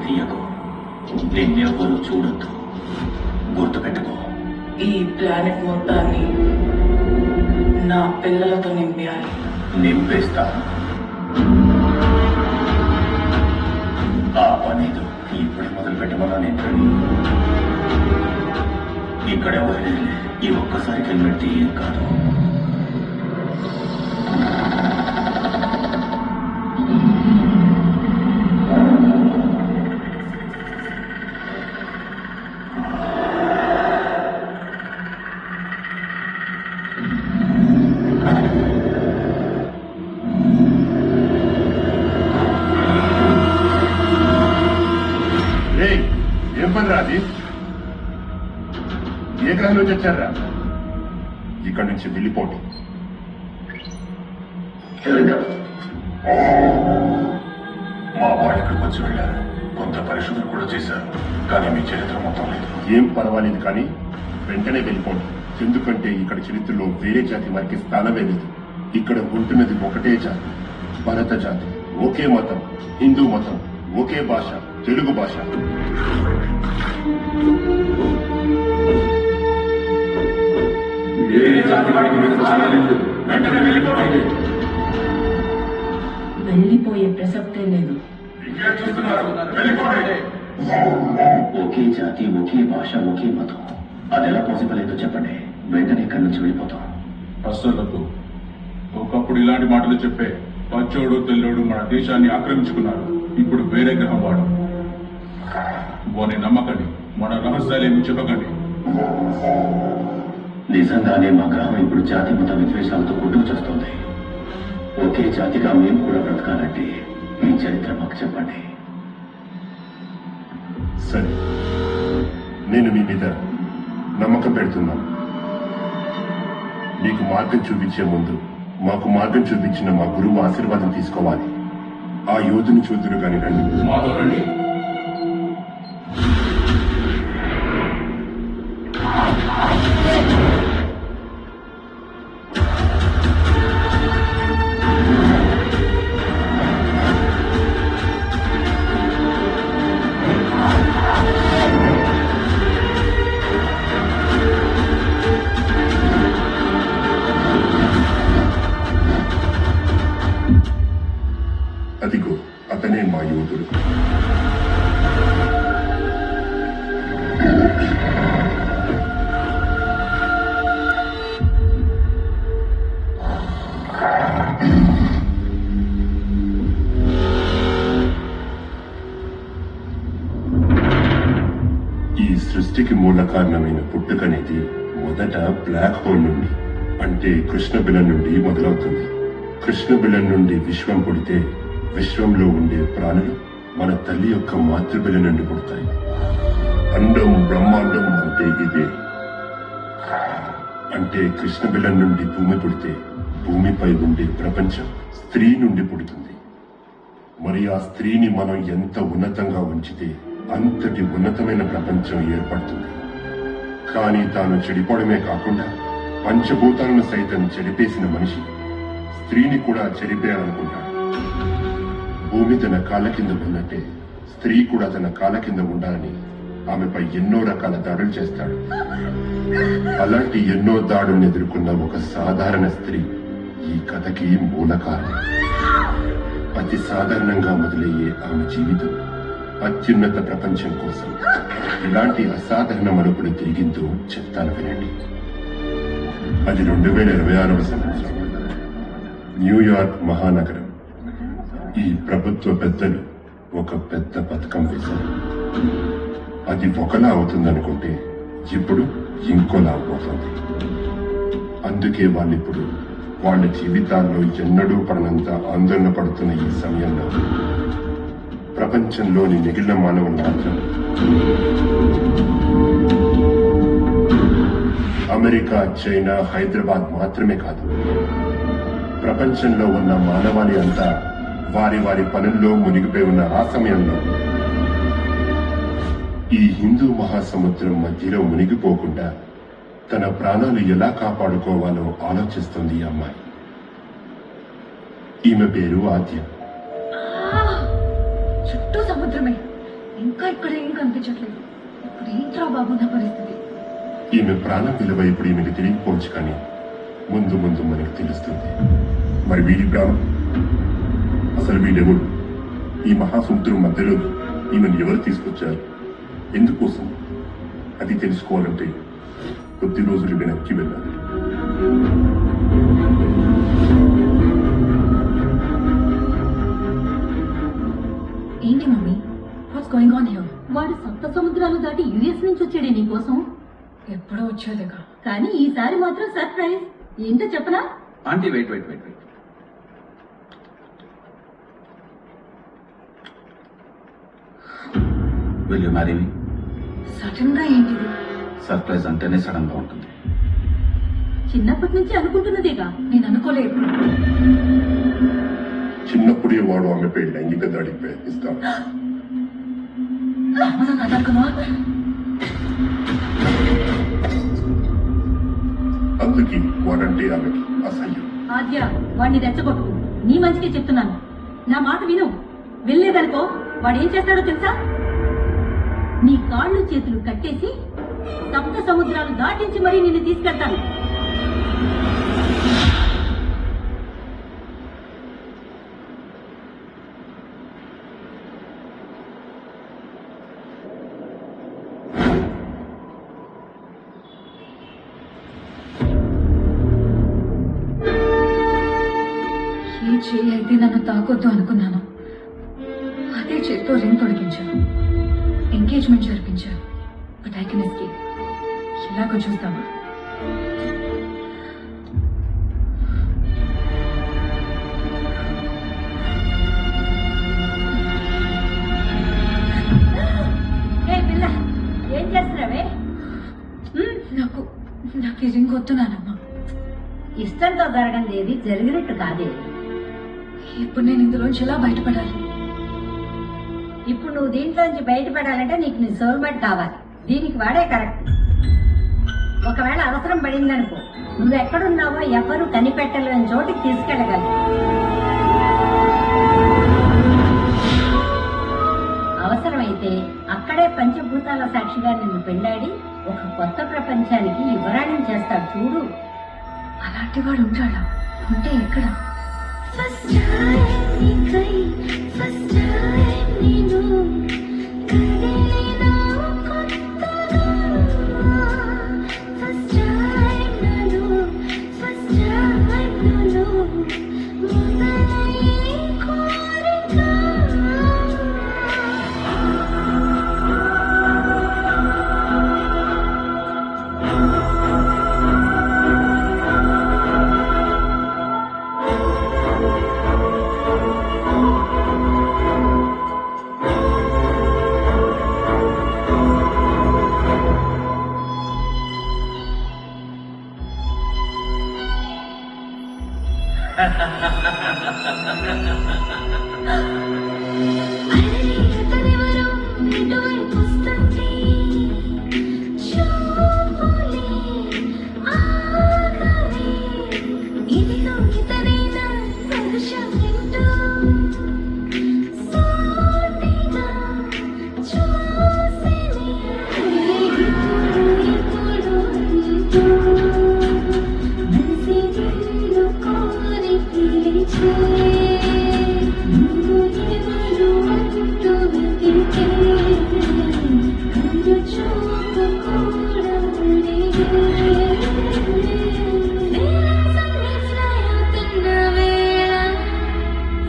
తీయకు. నిన్నెవ్వరూ చూడొద్దు. గుర్తుపెట్టుకో. ఈ ప్లానెట్ మొత్తాన్ని నా పిల్లలతో నింపేయాలి. నింపేస్తా. ఆ పనేదో ఇప్పుడే మొదలు పెట్టమన్నా నేను ఇక్కడ ఎవరిని ఈ ఒక్కసారి కలిపెడితే ఏం కాదు. ఏం పని రాది? ఏ గ్రహం నుంచి వచ్చారా? ఇక్కడి నుంచి వెళ్ళిపోండి. మా వాళ్ళు ఇక్కడికి వచ్చి వెళ్ళారు. కొంత పరిశోధన కూడా చేశారు, కానీ మీ చరిత్ర మొత్తం లేదు. ఏం పర్వాలేదు, కానీ వెంటనే వెళ్ళిపోండి. ఎందుకంటే ఇక్కడ చరిత్రలో వేరే జాతి వారికి స్థానమే లేదు. ఇక్కడ ఉంటున్నది ఒకటే జాతి, భరత జాతి. ఒకే మతం, హిందూ మతం. ఒకే భాష, తెలుగు భాష. వెళ్ళిపోయే ప్రసక్తే లేదు. ఒకే జాతి, ఒకే భాష, ఒకే మతం. అది ఎలా పాసిబుల్ అయిందో చెప్పండి. వెంటనే ఇక్కడి నుంచి వెళ్ళిపోతాం. అస్సలు ఒకప్పుడు ఇలాంటి మాటలు చెప్పే పచ్చోడు తెల్లోడు మన దేశాన్ని ఆక్రమించుకున్నారు. ఇప్పుడు వేరే గ్రహం వాడు. వాని నమ్మకండి, మన రహస్యాలేమి చెప్పకండి. నిజంగానే మా గ్రహం ఇప్పుడు జాతి మత విద్వేషాలతో కొట్టుకు చేస్తుంది. ఒకే జాతిగా మేము కూడా బ్రతకాలంటే మీ చరిత్ర మాకు చెప్పండి. సరే, నేను మీ మీద నమ్మకం పెడుతున్నాను. మీకు మార్గం చూపించే ముందు మాకు మార్గం చూపించిన మా గురువు ఆశీర్వాదం తీసుకోవాలి. ఆ యోధుని చూద్దురు గాని రండి. మాతో రండి. అదిగో అతనే మా యోధుడు. ఈ సృష్టికి మూల కారణమైన పుట్టుకనేది మొదట బ్లాక్ హోల్ నుండి, అంటే కృష్ణబిలం నుండి మొదలవుతుంది. కృష్ణబిలం నుండి విశ్వం పుడితే విశ్వంలో ఉండే ప్రాణులు మన తల్లి యొక్క మాతృబిల నుండి పుడతాయి. అండం బ్రహ్మాండం అంటే ఇదే. అంటే కృష్ణబిలం నుండి భూమి పుడితే భూమిపై ఉండే ప్రపంచం స్త్రీ నుండి పుడుతుంది. మరి ఆ స్త్రీని మనం ఎంత ఉన్నతంగా ఉంచితే అంతటి ఉన్నతమైన ప్రపంచం ఏర్పడుతుంది. కానీ తాను చెడిపోవడమే కాకుండా పంచభూతాలను సైతం చెడిపేసిన మనిషి స్త్రీని కూడా చెడిపేయాలనుకుంటాడు. భూమి తన కాళ్ళ కింద ఉన్నట్టే స్త్రీ కూడా తన కాళ్ళ కింద ఉండాలని ఆమెపై ఎన్నో రకాల దాడులు చేస్తాడు. అలాంటి ఎన్నో దాడులను ఎదుర్కొన్న ఒక సాధారణ స్త్రీ ఈ కథకి మూల కారణం. అతి సాధారణంగా మొదలయ్యే ఆమె జీవితం అత్యున్నత ప్రపంచం కోసం ఇలాంటి అసాధారణ మలుపులు తిరిగిందో చెప్తాను వినండి. అది 2026వ సంవత్సరం, న్యూయార్క్ మహానగరం. ఈ ప్రభుత్వ పెద్దలు ఒక పెద్ద పథకం వేశారు. అది ఒకలా అవుతుందనుకుంటే ఇప్పుడు ఇంకోలా అవుతుంది. అందుకే వాళ్ళిప్పుడు వాళ్ళ జీవితాల్లో ఎన్నడూ పడనంత ఆందోళన పడుతున్న ఈ సమయంలో ప్రపంచంలోని మిగిలిన మానవులు మాత్రం అమెరికా, చైనా, హైదరాబాద్ మాత్రమే కాదు, ప్రపంచంలో ఉన్న మానవాళి అంతా వారి వారి పనుల్లో మునిగిపోయి ఉన్న ఆ సమయంలో ఈ హిందూ మహాసముద్రం మధ్యలో మునిగిపోకుండా తన ప్రాణాలు ఎలా కాపాడుకోవాలో ఆలోచిస్తుంది ఈ అమ్మాయి. ఈమె పేరు ఆద్య. చుట్టూ సముద్రమే. ఇంకా ఇక్కడ ఏం కనిపించట్లేదు. ఇప్పుడు ఏంట్రా బాబు నా పరిస్థితి? ఈమె ప్రాణం విలువ ఇప్పుడు ఈమెకి తెలియకపోవచ్చు, కానీ ముందు ముందు మనకు తెలుస్తుంది. మరి వీడి ప్రాణం అసలు వీడెవడు? ఈ మహాసముద్రం మధ్యలో ఈమెను ఎవరు తీసుకొచ్చారు, ఎందుకోసం? అది తెలుసుకోవాలంటే కొద్ది రోజులు వెనక్కి వెళ్ళాలి. ఏంటి mummy, what's going on here? వాడు సప్త సముద్రాలు దాటి యుఎస్ నుంచి వచ్చాడే నీకోసం. ఎప్పుడో వచ్చేదిగా. కానీ ఈసారి మాత్రం సర్ప్రైజ్. ఏంటో చెప్పనా? Aunty wait wait wait wait will you marry me? Sudden గా ఏంటిది? సర్ప్రైజ్ అంటేనే సడన్ గా ఉంటుంది. చిన్నప్పటి నుంచి అనుకుంటున్నదేగా. నేను అనుకోలే ఎప్పుడు. చిన్నప్పుడే వాడు ఆమెపై లైంగిక దాడికి ప్రయత్నిస్తాడు. అమ్మతో కథకున్నా అందుకే వాడంటే ఆమెకి అసహ్యం. ఆద్య, వాడిని రెచ్చగొట్టు. నీ మంచికే చెప్తున్నాను. నా మాట విను. వెళ్ళేదనుకో వాడేం చేస్తాడో తెలుసా? నీ కాళ్ళు చేతులు కట్టేసి సప్త సముద్రాలు దాటించి మరీ నిన్ను తీసుకెళ్తాను. ఏ చేయి అయితే నన్ను తాకొద్దు అనుకున్నాను, అదే చేత్తో రింగ్ తొడిగించాను, ఎంగేజ్మెంట్ జరిపించాను. But I can escape. ఇలాగో చూద్దామా? ఏ పిల్ల, ఏం చేస్తున్నావే? నాకు నాకు ఈ రింగ్ వద్దు నానమ్మా. ఇష్టంతో జరగండి, ఏది జరిగినట్టు కాదే. ఇప్పుడు నేను ఇందులోంచి ఎలా బయటపడాలి? ఇప్పుడు నువ్వు దీంట్లోంచి బయటపడాలంటే నీకు నీ సోల్మేట్ కావాలి. దీనికి వాడే కరెక్ట్. ఒకవేళ అవసరం పడిందనుకో, నువ్వు ఎక్కడున్నావో ఎవ్వరూ కనిపెట్టలేని చోటికి తీసుకెళ్ళగలరు. అవసరమైతే అక్కడే పంచభూతాల సాక్షిగా నిన్ను పెళ్ళాడి ఒక కొత్త ప్రపంచానికి యువరాణం చేస్తాడు చూడు. అలాంటి వాడు ఉంటాడా? ఉంటే ఎక్కడ?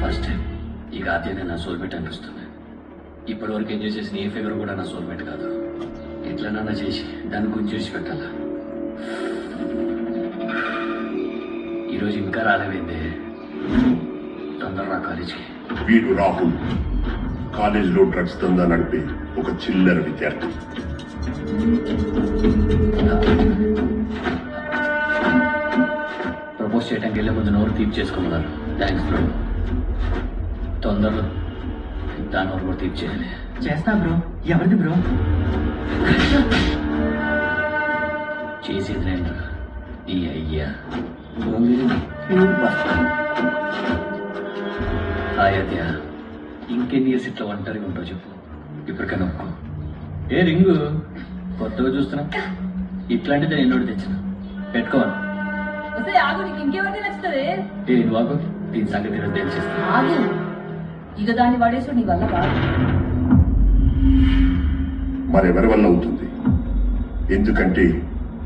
ఫస్ట్ టైం ఇక ఆద్యనే నా సోల్మేట్ అనిపిస్తుంది. ఇప్పటి వరకు ఎంజాయ్ చేసిన ఏ ఫిగర్ కూడా నా సోల్మేట్ కాదు. ఎట్లనన్నా చేసి దాన్ని గురించి పెట్టాలా. ఈరోజు ఇంకా రాలేమైందే. తొందరగా కాలేజీకి. వీడు రాహుల్, కాలేజీలో డ్రగ్స్ దందా నడిపే ఒక చిల్లర విద్యార్థి. ప్రపోజ్ చేయడానికి వెళ్ళే ముందు నోరు తీపి చేసుకోమన్నారు. Thanks bro. తొందరలో దాని నోరు కూడా తీపి చేయాలి. చేస్తా బ్రో. ఎవరిది బ్రో? చేసేది నేను ఈ అయ్యా. హాయ్ అద్య, ఇంకెన్ని ఇయర్స్ ఇట్లా ఒంటరిగా ఉంటావు చెప్పు. ఇప్పటికైనా ఒప్పుకో. ఏ రింగు కొత్తగా చూస్తున్నా, ఇట్లాంటిది నేను నోటి తెచ్చిన పెట్టుకోవాలి. ఆగు, నీకు ఇంకేమైతే నచ్చుతుంది? ఏ నువ్వు దీని సంగతి ఈరోజు తెలిసిస్తా. ఆగు, ఇక దాన్ని వాడేసు నీ వల్ల కాదు. మరెవరి వల్ల అవుతుంది? ఎందుకంటే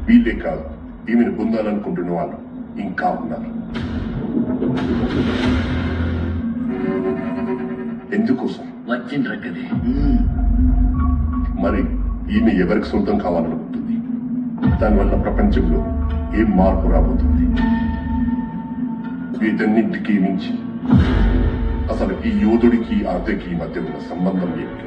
వీళ్ళే కాదు, ఈమెను పొందాలనుకుంటున్న వాళ్ళు ఇంకా ఉన్నారు. ఎందుకోసం? వచ్చిండ్ర కదే. మరి ఈమె ఎవరికి సొంతం కావాలనుకుంటుంది? దానివల్ల ప్రపంచంలో ఏం మార్పు రాబోతుంది? వీటన్నింటికీ మించి అసలు ఈ యోధుడికి ఆర్తకి మధ్య ఉన్న సంబంధం ఏమిటి?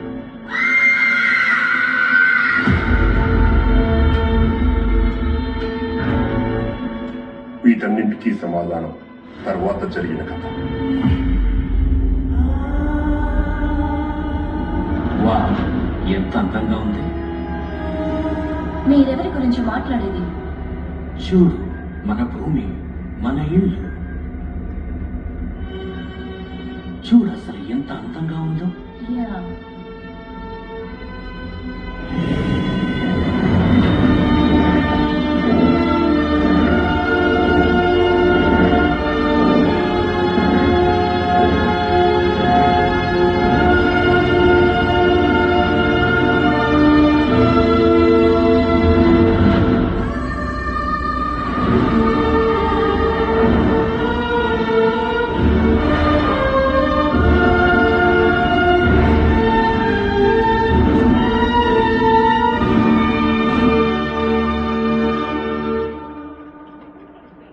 వీటన్నింటికీ సమాధానం తర్వాత జరిగిన కథ. వా, ఎంత అందంగా ఉంది. మీరెవరి గురించి మాట్లాడేది? చూడు, మన భూమి, మన ఇల్లు. చూడు అసలు ఎంత అందంగా ఉందో. Yeah.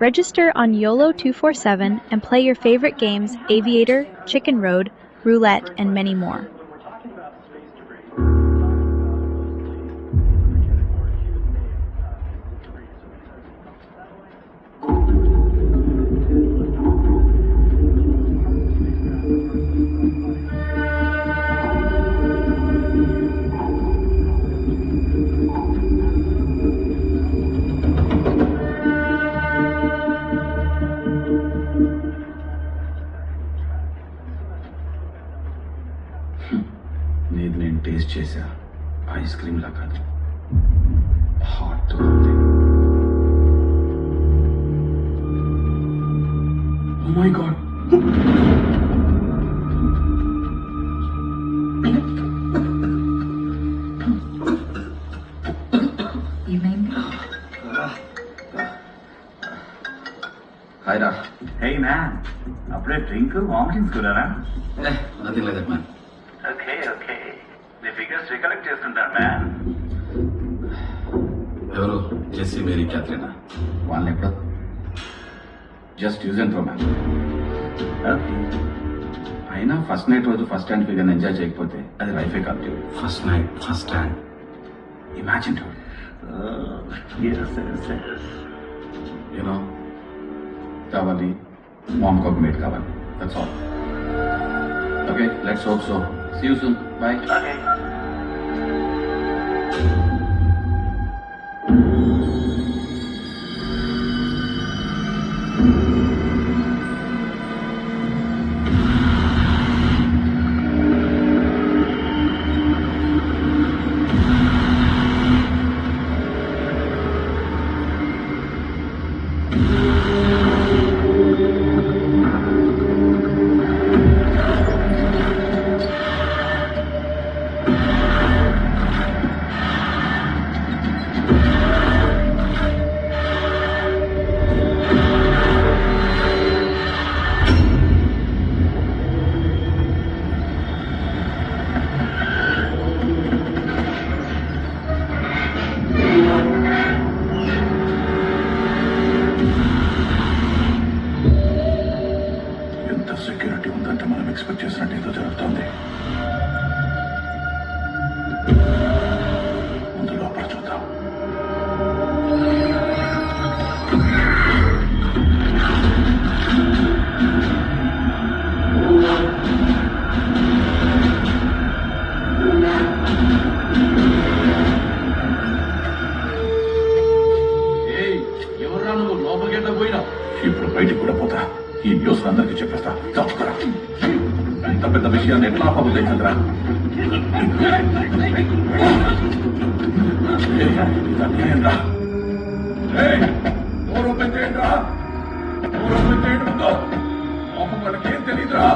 Register on YOLO247 and play your favorite games Aviator, Chicken Road, Roulette, and many more. నీది నేను టేస్ట్ చేశా. ఐస్ క్రీమ్ లా కాదు, హాట్ ఉంది. ఓ మై గాడ్, ఏమైంది? హాయ్ రా. హే మ్యాన్, అప్పుడే డ్రింక్ వామిటింగ్స్ కూడారా? Nothing like that man. Okay okay, నీ ఫిగర్స్ రికలెక్ట్ చేస్తుంటాను మ్యాన్. ఎవరు? Jessie, Mary, Catherina. వాళ్ళని ఎప్పుడు just use and throw man. Okay, అయినా ఫస్ట్ నైట్ రోజు ఫస్ట్ హ్యాండ్ ఫిగర్ ఎంజాయ్ చేయకపోతే అది లైఫే కాదు. First night first hand, imagine to you know. కావాలి, మామ్ కాపీ మేడ్ కావాలి, that's all. Okay, let's hope so. See you soon, bye. Okay. Security ఉందంటే మనం ఎక్స్పెక్ట్ చేసినట్టు ఏదో జరుగుతుంది. ముందు లోపల చూద్దాం. ఎవర్రా నువ్వు? లోపలికి ఎట్లా పోయినా? ఇప్పుడు బయటికి కూడా పోతా. ఈ న్యూస్ అందరికీ చెప్పేస్తా. దాచుకోరా. ఇంత పెద్ద విషయాన్ని ఎట్లా ఆపబోతుంది చంద్ర? వాళ్ళకేం తెలీదురా.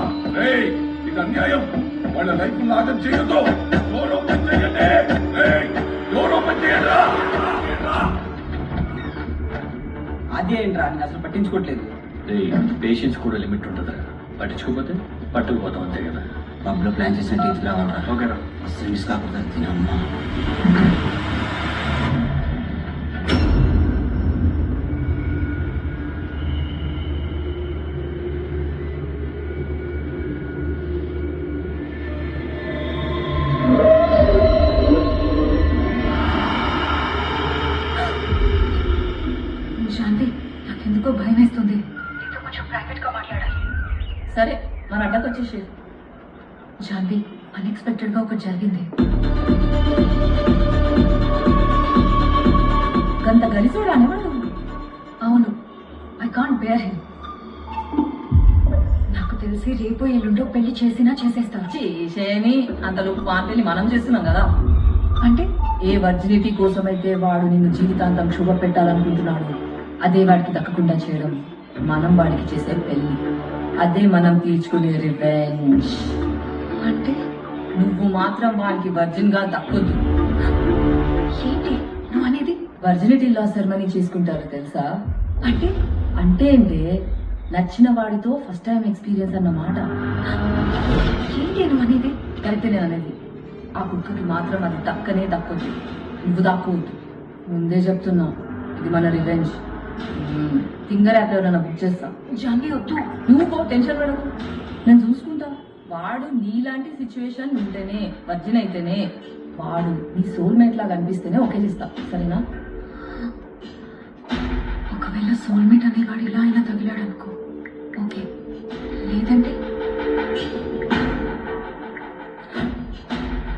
ఇది అన్యాయం. వాళ్ళ లైఫ్ నాశనం చేయొద్దు. డోర్ ఓపెన్ చేయండి. డోర్ ఓపెన్ చేయండిరా. అదేంట్రా నేను అసలు పట్టించుకోవట్లేదు. పేషెన్స్ కూడా లిమిట్ ఉంటుందిరా. పట్టించుకోకపోతే పట్టుకుపోతాం అంతే కదా. పబ్ లో ప్లాన్ చేసినట్టు ఇది రావాలరా. ఓకేరా. అసలు మిస్ కాకుండా తినమ్మా. శాంతి, నాకెందుకో భయం వేస్తుంది. నీతో కొంచెం ప్రైవేట్ గా మాట్లాడాలి. సరే మన అడ్డకు వచ్చేసి. శాంతి, అన్ఎక్స్పెక్టెడ్ గా ఒకటి జరిగింది. గంత గలిసోడు అనేవాడు. అవును, ఐ కాంట్ బేర్ హిమ్. నాకు తెలిసి రేపు ఎల్లుండో పెళ్లి చేసినా చేసేస్తాను. చేసేని అంతలోపు పార్టీని మనం చేస్తున్నాం కదా. అంటే ఏ వర్జినిటీ కోసమైతే వాడు నిన్ను జీవితాంతం శుభ పెట్టాలనుకుంటున్నాడు, అదే వాడికి దక్కకుండా చేయడం మనం వాడికి చేసే పెళ్లి. అదే మనం తీర్చుకునే రివెంజ్. అంటే నువ్వు మాత్రం వాడికి వర్జిన్ గా దక్కొద్దు. ఏంటి నువ్వు అనేది? వర్జినిటీ లా సెరమనీ చేసుకుంటారు తెలుసా? అంటే అంటే నచ్చిన వాడితో ఫస్ట్ టైం ఎక్స్పీరియన్స్ అన్నమాట. ఏంటి నువ్వు అనేది? కరెక్టే నేను అనేది. ఆ కుక్కకి మాత్రం అది దక్కనే దక్కొద్దు. నువ్వు దక్కవద్దు. ముందే చెప్తున్నా, ఇది మన రివెంజ్. ఫింగర్ యాప్ ఎవరైనా బుక్ చేస్తా. జాన్వి వద్దు. నువ్వు టెన్షన్ పడకు, నేను చూసుకుంటా. వాడు నీలాంటి సిచ్యువేషన్ ఉంటేనే, వర్జిన్ అయితేనే, వాడు నీ సోల్మేట్ లాగా అనిపిస్తేనే ఒకే ఇస్తా. సరేనా? ఒకవేళ సోల్మేట్ అనేవాడు ఇలా అయినా తగిలాడు అనుకో, ఓకే. లేదంటే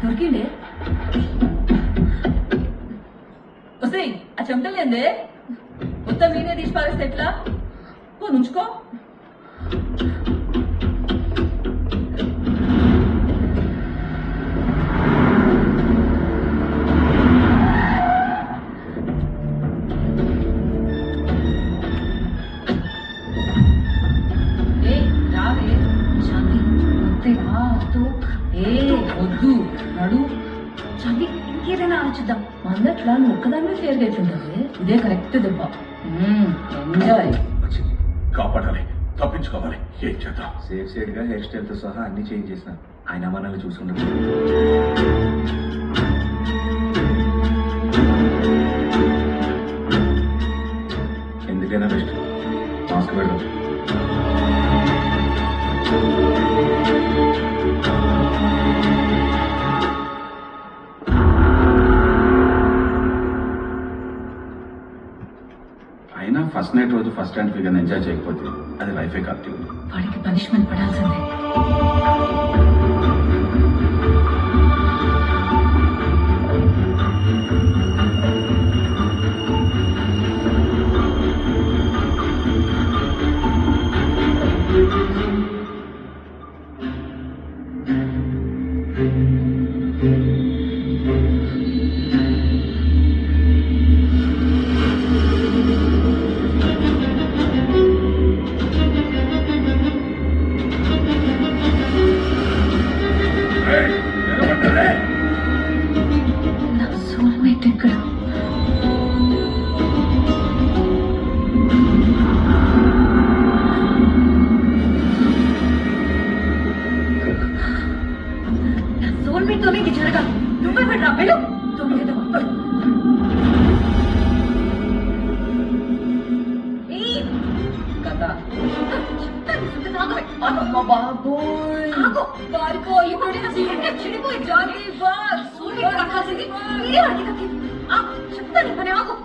దొరికిండే. వస్తే ఆ చెమటలేందే మొత్తం మీనే తీసి పారేస్తే ఎట్లా? నుంచుకో. రావే శాంతి వద్దే. వద్దు నడు. శాంతి, ఇంకేదైనా ఆలోచిద్దాం. మందట్లా నువ్వు ఒక్కదాన్ని షేర్ చేస్తుంటుంది. ఇదే కరెక్ట్ దెబ్బ. ఎంజాయ్. కాపాడాలి, తప్పించుకోవాలి. ఏం చేద్దాం? సేఫ్ సైడ్ గా హెయిర్ స్టైల్ తో సహా అన్ని చేంజ్ చేసిన ఆయన మనల్ని చూసుకుంటారు. ఎందుకైనా బెస్ట్ మాస్క్ పెడదాం. అయినా ఫస్ట్ నైట్ రోజు ఫస్ట్ హ్యాండ్ ఫిగర్ ఎంజాయ్ చేయకపోతే అది లైఫే కాదు. వాడికి పనిష్మెంట్ పడాల్సిందే. నా సోల్మేట్ ఎక్కడ? నా సోల్మేట్ తోనే ఇది జరగాలి. నువ్వే పెట్టరా వెళ్ళు. కథ బాబోయ్, వారికో ఇప్పుడు చెడిపోయి జాలి సోల్మేట్ పట్టాల్సింది మీరే వాడికి దక్కింది. చెప్తాను పని ఆగు.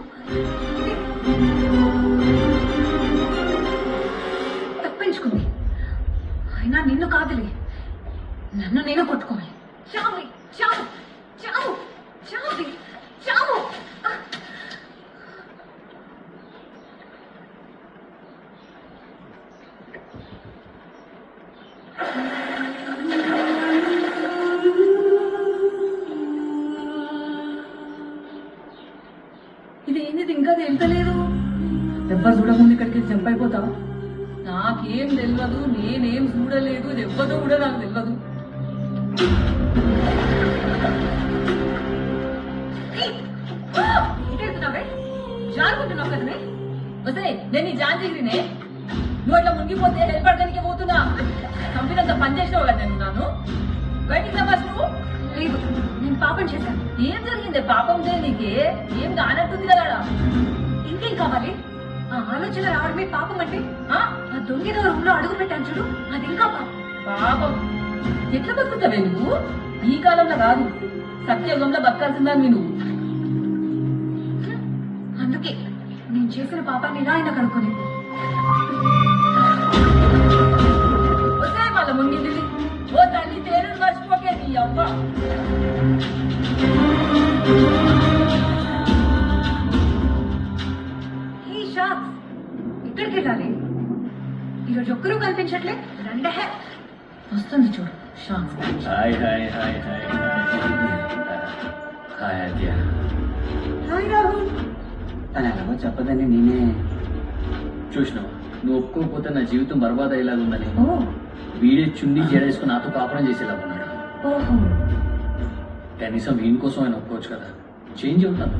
తప్పించుకుంది. అయినా నిన్ను కాదులే, నన్ను నేను కొట్టుకోవాలి. చావు చావు చావు చావు చావు. ఇది ఏంది ఇంకా తెలుతలేదు? ఎవ్వరు చూడకుండా ఇక్కడికి జంప్ అయిపోతావా? నాకేం తెలియదు, నేనేం చూడలేదు, ఇది ఎవ్వదో కూడా నాకు తెలియదు. జారుకుంటున్నావు కదనే? వస్తే నేను ఈ జాంజిగిరినే. నువ్వు అట్లా మునిగిపోతే హెల్ప్ అడగడానికి పోతున్నా. కంపెనీ పని చేసినావు కదా నేను. నాను బయటికి రావాలి నువ్వు. లేదు, నేను పాపం చేశాను. ఏం జరిగింది? పాపం దేనికి? ఏం కానట్టుంది కదా. ఇంకేం కావాలి? ఆ ఆలోచన రావడమే పాపం అంటే? ఆ దొంగేదో రూమ్ లో అడుగు పెట్టాను చూడు, అది ఇంకా పాపం. పాపం ఎట్లా బతుకుతావే నువ్వు? ఈ కాలంలో కాదు, సత్యయుగంలో బతకాల్సిందా నువ్వు. అందుకే నేను చేసిన పాపాన్ని ఇలా అయినా కనుక్కోలేదు. వస్తే మళ్ళీ ముందు ఓ తల్లి తేరు మర్చిపోకే నీ అవ్వ. హే షాక్స్, ఇక్కడికి వెళ్ళాలి. ఈరోజు ఒక్కరూ కనిపించట్లే. రండే వస్తుంది చూడు షాన్స్. Hi hi hi hi hi Aadya. Hi Rahul. తను ఎలాగో చెప్పదని నేనే చూసినావా, నువ్వు ఒప్పుకోకపోతే నా జీవితం బర్బాద్ అయ్యేలాగా ఉందని. ఓ వీడే చుండి జడేసుకుని నాతో కాపురం చేసేలాగా ఉన్నాడు. ఓహో, కనీసం వీని కోసం ఆయన ఒప్పుకోవచ్చు కదా. చేంజ్ అవుతాను,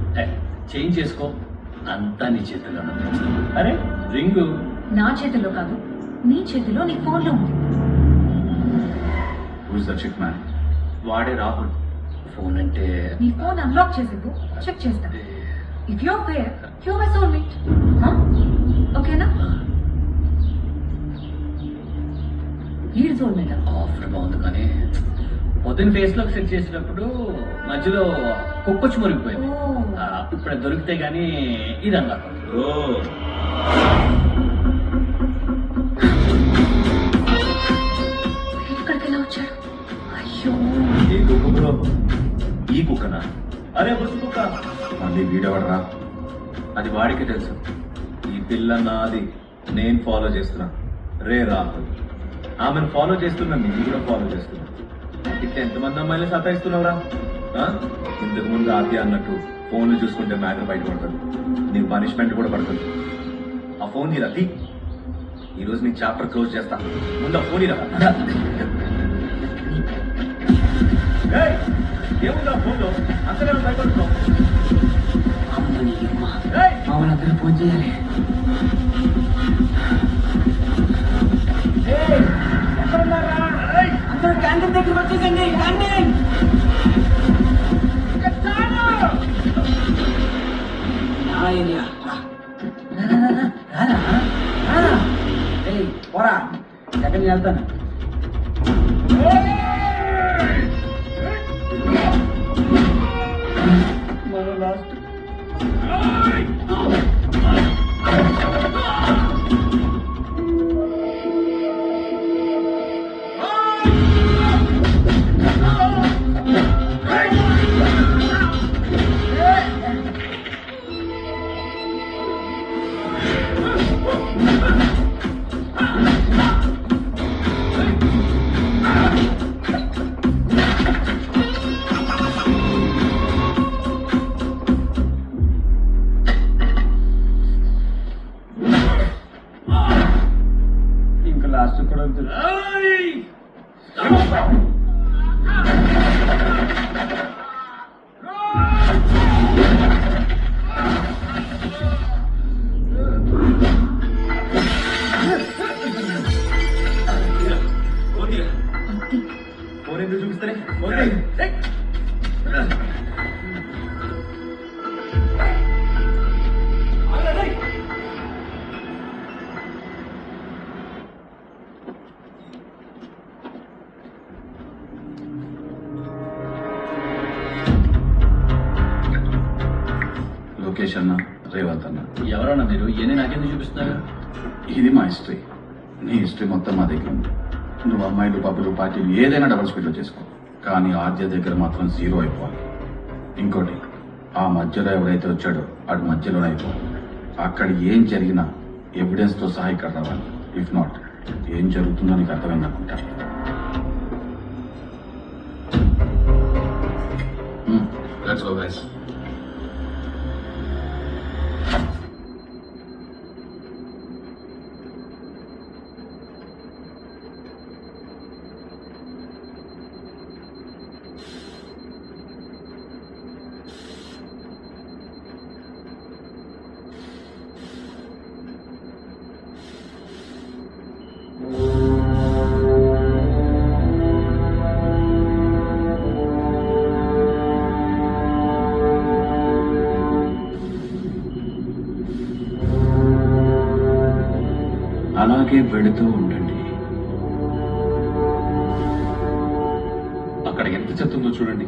చేంజ్ చేసుకో, అంతా నీ చేతిలో. అరే రింగు నా చేతిలో కాదు, నీ చేతిలో, నీ ఫోన్లో ఉంది. Who's the chick man? వాడే రాహుల్. ఫోన్ అంటే నీ ఫోన్ అన్లాక్ చేసేది చెక్ చేస్తా. If you're fair you're my soulmate. ఓకేనా? వీడి సోల్మేట్. ఆఫర్ బాగుంది కానీ పొద్దున్న ఫేస్ లోకి సెట్ చేసినప్పుడు మధ్యలో కుక్కొచ్చి మురిగిపోయింది. ఇప్పుడు అది దొరికితే గానీ ఇది అన్నాక ఇక్కడికి ఎలా వచ్చాడు? అయ్యో, ఈ కుక్క బ్రో, ఈ కుక్కనా? అరే బుద్ధి కుక్క. మళ్ళీ వీడెవడరా? అది వాడికి తెలుసు. ఈ పిల్ల నాది, నేను ఫాలో చేస్తున్నా. రే రాహుల్, ఆమెను ఫాలో చేస్తున్నా, నిన్ను కూడా ఫాలో చేస్తున్నా. ఇట్లా ఎంతమంది అమ్మాయిలు సతాయిస్తున్నావురా? ఇంతకు ముందు ఆద్య అన్నట్టు ఫోన్లు చూసుకుంటే మ్యాటర్ బయటపడుతుంది, నీకు పనిష్మెంట్ కూడా పడుతుంది. ఆ ఫోన్ తీరా తీ. ఈరోజు నీ చాప్టర్ క్లోజ్ చేస్తా. ముందు ఆ ఫోన్ ఇరా. ఏముందా ఫోన్లో? అంతనే భయపడుతున్నావు. మామూలు ఫోన్ చేయాలి. అందరూ క్యాంటీన్ దగ్గర వచ్చేసండి. క్యాంటీన్ నా ఏరియా. పోరా, ఎక్కడికి వెళ్తాను. మన లాస్ట్ ఇంకా లాస్ట్ కూడా ఉంటుంది. ఫోన్ ఎందుకు చూపిస్తానే? లొకేషన్ రేవంత్ అన్న. ఎవరన్నా మీరు? ఇవన్నీ నాకెందుకు చూపిస్తున్నారు? ఇది మా హిస్టరీ. నీ హిస్టరీ మొత్తం మా దగ్గర ఉంది. నువ్వు అమ్మాయిలు, పబ్బులు, పార్టీలు ఏదైనా డబుల్ స్పీడ్లో చేసుకో, కానీ ఆద్య దగ్గర మాత్రం 0 అయిపోవాలి. ఇంకోటి, ఆ మధ్యలో ఎవరైతే వచ్చాడో అటు మధ్యలోనే అయిపోవాలి. అక్కడ ఏం జరిగినా ఎవిడెన్స్తో సహా ఇక్కడ రావాలి. ఇఫ్ నాట్, ఏం జరుగుతుందో నీకు అర్థమైంది అనుకుంటా. Let's go, guys. అలాగే వెళుతూ ఉండండి. అక్కడ ఎంత చెత్తుందో చూడండి.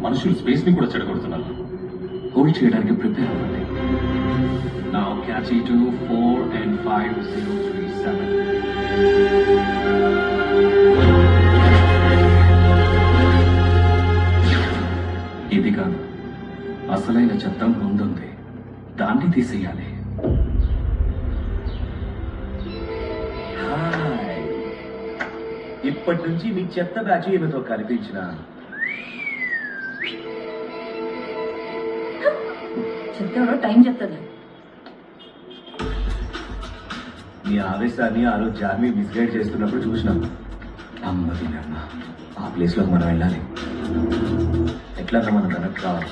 మనుషులు స్పేస్ ని కూడా చెడగొడుతున్నారు. హోల్డ్ చేయడానికి ప్రిపేర్ అవ్వండి. Now catch E2 4 and 5037. ఇది కాదు, అసలైన చట్టం ముందుంది, దాన్ని తీసేయాలి. హాయ్. ఇప్పటి నుంచి మీ చెత్త బ్యాచ్ ఏమితో కనిపించిన చెప్తాడో టైం చెప్తుంది. మీ ఆవేశాన్ని ఆ రోజు జార్మీ మిస్గైడ్ చేస్తున్నప్పుడు చూసినాం. అమ్మది నాన్న, ఆ ప్లేస్ లోకి మనం వెళ్ళాలి. ఎట్లా మనం కనెక్ట్ కావాలి.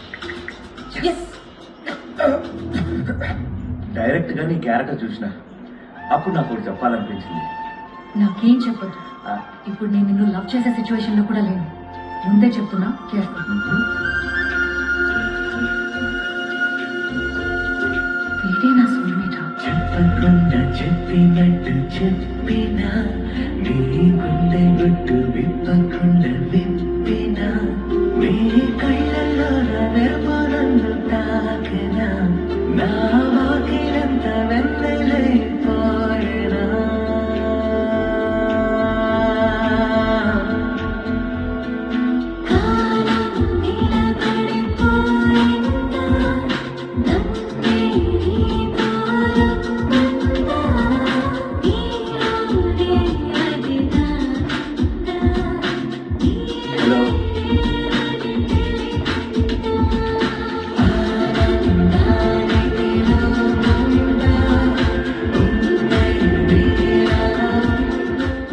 డైరెక్ట్ గా నీ క్యారెక్టర్ చూసిన అప్పుడు నాకు ఒకటి చెప్పాలనిపించింది. నాకేం చెప్పదు. ఇప్పుడు నేను నిన్ను లవ్ చేసే సిచ్యువేషన్ లో కూడా లేను. ముందే చెప్తున్నా, కేర్ఫుల్. వీడే నా సోల్మేటా? చెప్పకుండా చెప్పినట్టు చెప్పినా, నీ గుండె గుట్టు విప్పకుండా విప్పినా, నీ కళ్ళల్లో నెరపనన్ను తాకినా, నా వాకిలంత వెన్నెలైపోయినా.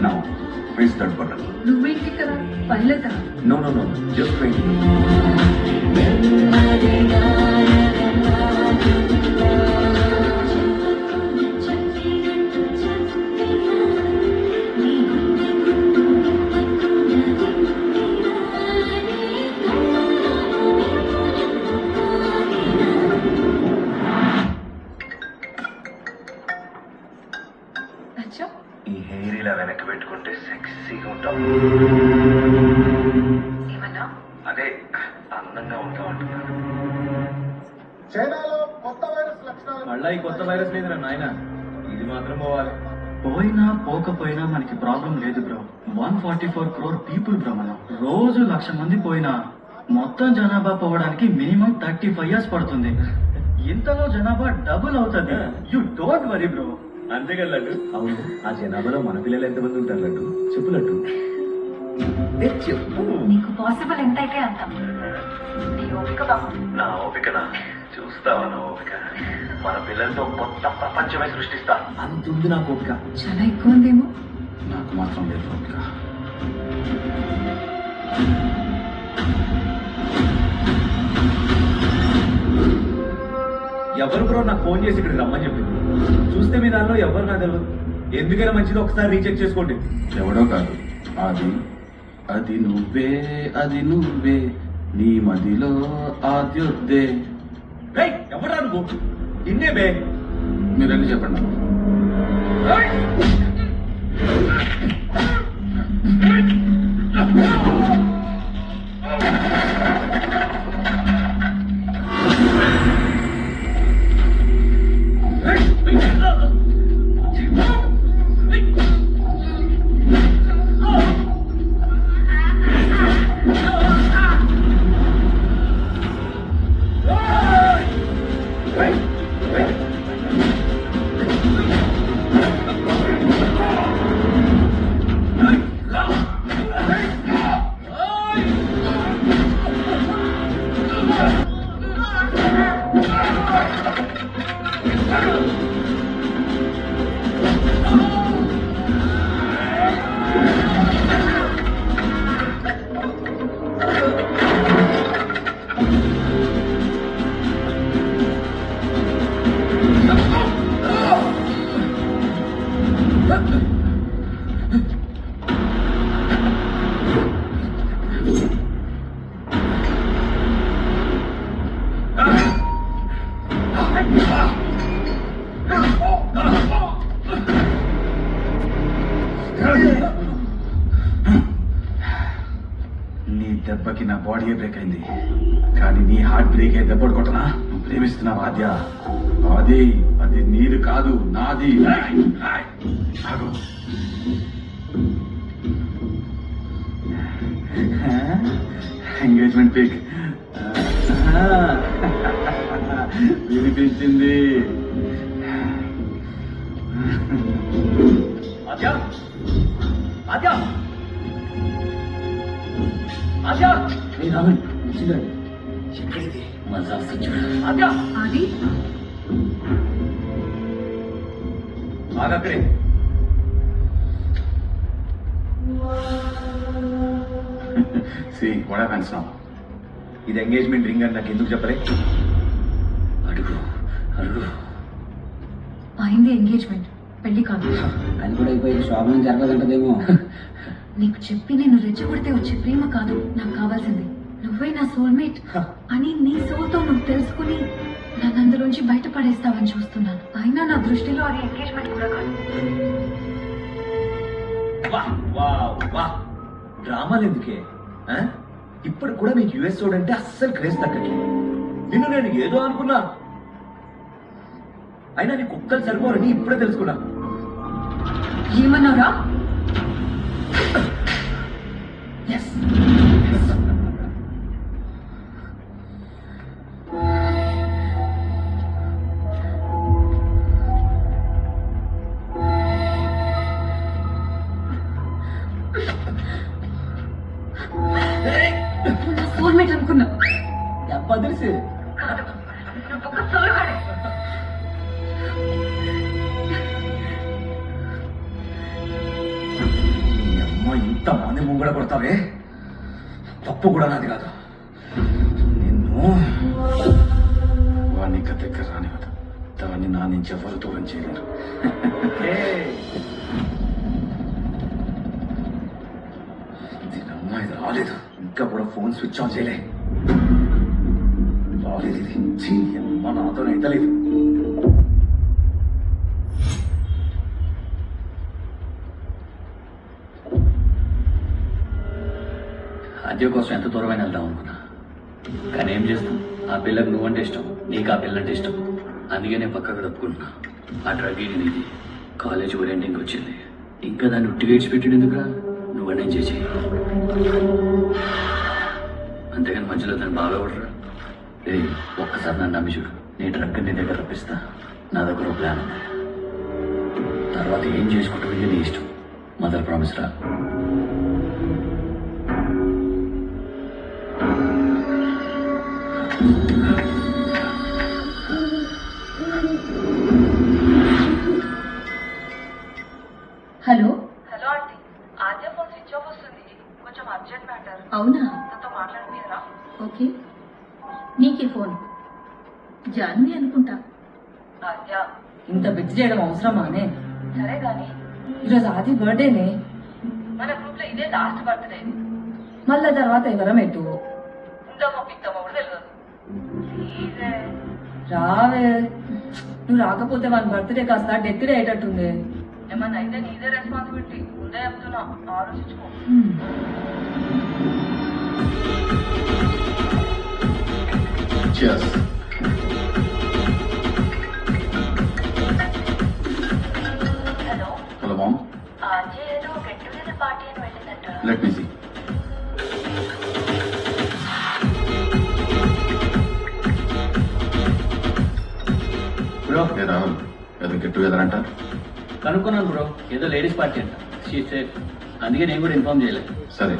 Now, press that button. నువ్వేంటి కదా పైలటా? No no no, just wait. అచ్చా, ఈ హెయిర్ ఇలా వెనక్కి పెట్టుకుంటే సెక్సీగా ఉంటాం. ఏమన్నా? అదే అందంగా ఉంటాం అంటున్నాను. మళ్ళా ఈ కొత్త వైరస్ లేదు నాయన, ఇది మాత్రం పోవాలి. పోయినా పోకపోయినా మనకి ప్రాబ్లం లేదు బ్రో. 144 crore people bro. మనం రోజు 1,00,000 మంది పోయినా మొత్తం జనాభా పోవడానికి మినిమం 35 years పడుతుంది. ఇంతలో జనాభా డబుల్ అవుతుంది. You don't worry bro. అంతేగా లడ్డు? అవును, ఆ జనాభాలో మన పిల్లలు ఎంతమంది ఉంటారు లడ్డు? చెప్పు లడ్డు. చెప్పు. నీకు పాసిబుల్ ఎంతైతే అంత. నీ ఓపిక బాబు. నా ఓపికనా? చూస్తావా నా ఓపిక? మన పిల్లలతో కొత్త ప్రపంచమే సృష్టిస్తా. అంతుంది నాకు ఓపిక. చాలా ఎక్కువ ఉందేమో. నాకు మాత్రం లేదు ఓపిక. ఎవరు బ్రో నాకు ఫోన్ చేసి ఇక్కడికి రమ్మని చెప్పింది? చూస్తే మీ దానిలో ఎవరు నాకు తెలియదు. ఎందుకైనా మంచిది ఒకసారి రీచెక్ చేసుకోండి. ఎవడో కాదు, అది నువ్వే, అది నువ్వే, నీ మదిలో ఆద్యుద్దే. ఎవరా నువ్వు? ఇన్నే బే. మీరు వెళ్ళి చెప్పండి. దెబ్బకి నా బాడీ బ్రేక్ అయింది, కానీ నీ హార్ట్ బ్రేక్ అయ్యి దెబ్బడు కొట్టనా? నువ్వు ప్రేమిస్తున్నావు ఆద్య, అది నీది కాదు, నాది. ఆగు. ఎంగేజ్మెంట్ పిక్ వినిపించింది. ఆద్య ఆద్య ఆద్య రాహుల్ చిన్న ఎక్కడిది మజా చూడు. ఆద్య ఆది ఆగక్కడే. See what happens now? ఇది ఎంగేజ్మెంట్ రింగ్ అని నాకు ఎందుకు చెప్పలే? అడుగు అడుగు. అయింది ఎంగేజ్మెంట్, పెళ్లి కాదు. అది కూడా అయిపోయి శోభనం జరగదంటదేమో. నీకు చెప్పి నేను రెచ్చగొడితే వచ్చే ప్రేమ కాదు నాకు కావాల్సింది. నువ్వే నా సోల్మేట్ అని నీ సోల్తో నువ్వు తెలుసుకుని నన్ను అందులోంచి బయటపడేస్తావని చూస్తున్నాను. అయినా నా దృష్టిలో అది ఎంగేజ్మెంట్ కూడా కాదు. డ్రామాలు ఎందుకే? ఇప్పుడు కూడా మీకు యుఎస్ చూడంటే అస్సలు క్రేజ్ తగ్గట్లేదు. నిన్ను నేను ఏదో అనుకున్నా, అయినా నీ కుక్కలు సరిపోరని ఇప్పుడే తెలుసుకున్నా. ఏమన్నారా? నా సోల్మేట్ అనుకున్నా. దెబ్బ తెలిసి అమ్మ ఇంతమంది ముంగడ కొడతావే, తప్పు కూడా నాది కాదు. నిన్ను వాడిని ఇంకా దగ్గర రానివ్వదు, దాన్ని నా నుంచి ఎవరు దూరం చేయలేరు. దీనమ్మ ఇది రాలేదు, ఇంకా కూడా ఫోన్ స్విచ్ ఆన్ చేయలే. రాలేదు ఇది. ఛీ, అమ్మ నాతో అయితలేదు. ఆద్య కోసం ఎంత దూరమైన వెళ్దాం అనుకున్నా, కానీ ఏం చేస్తాం? ఆ పిల్లకు నువ్వంటే ఇష్టం, నీకు ఆ పిల్లంటే ఇష్టం, అందుకే నేను పక్కకు తప్పుకుంటున్నా. ఆ ట్రగీడి నీది, కాలేజ్ ఓరియంటింగ్ వచ్చింది, ఇంకా దాన్ని ఉట్టిగా ఇచ్చిపెట్టాడు ఎందుకురా? నువ్వనే చేసి అంతేగాని మధ్యలో దాన్ని బాగా పడరా. ఒక్కసారి నన్ను నమ్మి చూడు, నీ ట్రక్ నీ దగ్గర రప్పిస్తా. నా దగ్గర ఒక ప్లాన్ ఉంది, తర్వాత ఏం చేసుకుంటావు నీ ఇష్టం. మదర్ ప్రామిస్ రా. హలో హలో ఆంటీ, ఆద్య ఫోన్ స్విచ్ ఆఫ్ వస్తుంది, కొంచెం అర్జెంట్ మ్యాటర్. అవునా? నాతో మాట్లాడిపోయారా? ఓకే, నీకే ఫోన్. జాన్వి అనుకుంటా. ఆద్య, ఇంత బిట్ చేయడం అవసరమానే? సరే గాని ఈరోజు ఆది బర్త్డేనే, మన గ్రూప్ లో ఇదే లాస్ట్ బర్త్డే. మళ్ళా తర్వాత ఎవరం ఎటు ఉందామో పిద్దామో కూడా తెలియదు. ప్లీజే రావే, నువ్వు రాకపోతే మన బర్త్డే కాస్త డెత్ డే అయ్యేటట్టుంది. ఏమన్నా అయితే నీదే రెస్పాన్సిబిలిటీ, ముందే చెప్తున్నా, ఆలోచించుకో. Cheers. Hello Hello, Mom. ఆద్య ఏదో గెట్ టుగెదర్ పార్టీ అని వెళ్ళిందంట. Let me see. Bro Hey, Rahul. ఏదో గెట్ టుగెదర్ అంట. కనుక్కున్నాను బ్రో, ఏదో లేడీస్ పార్టీ అంట. షీ సేఫ్, అందుకే నేను కూడా ఇన్ఫార్మ్ చేయలేదు. సరే,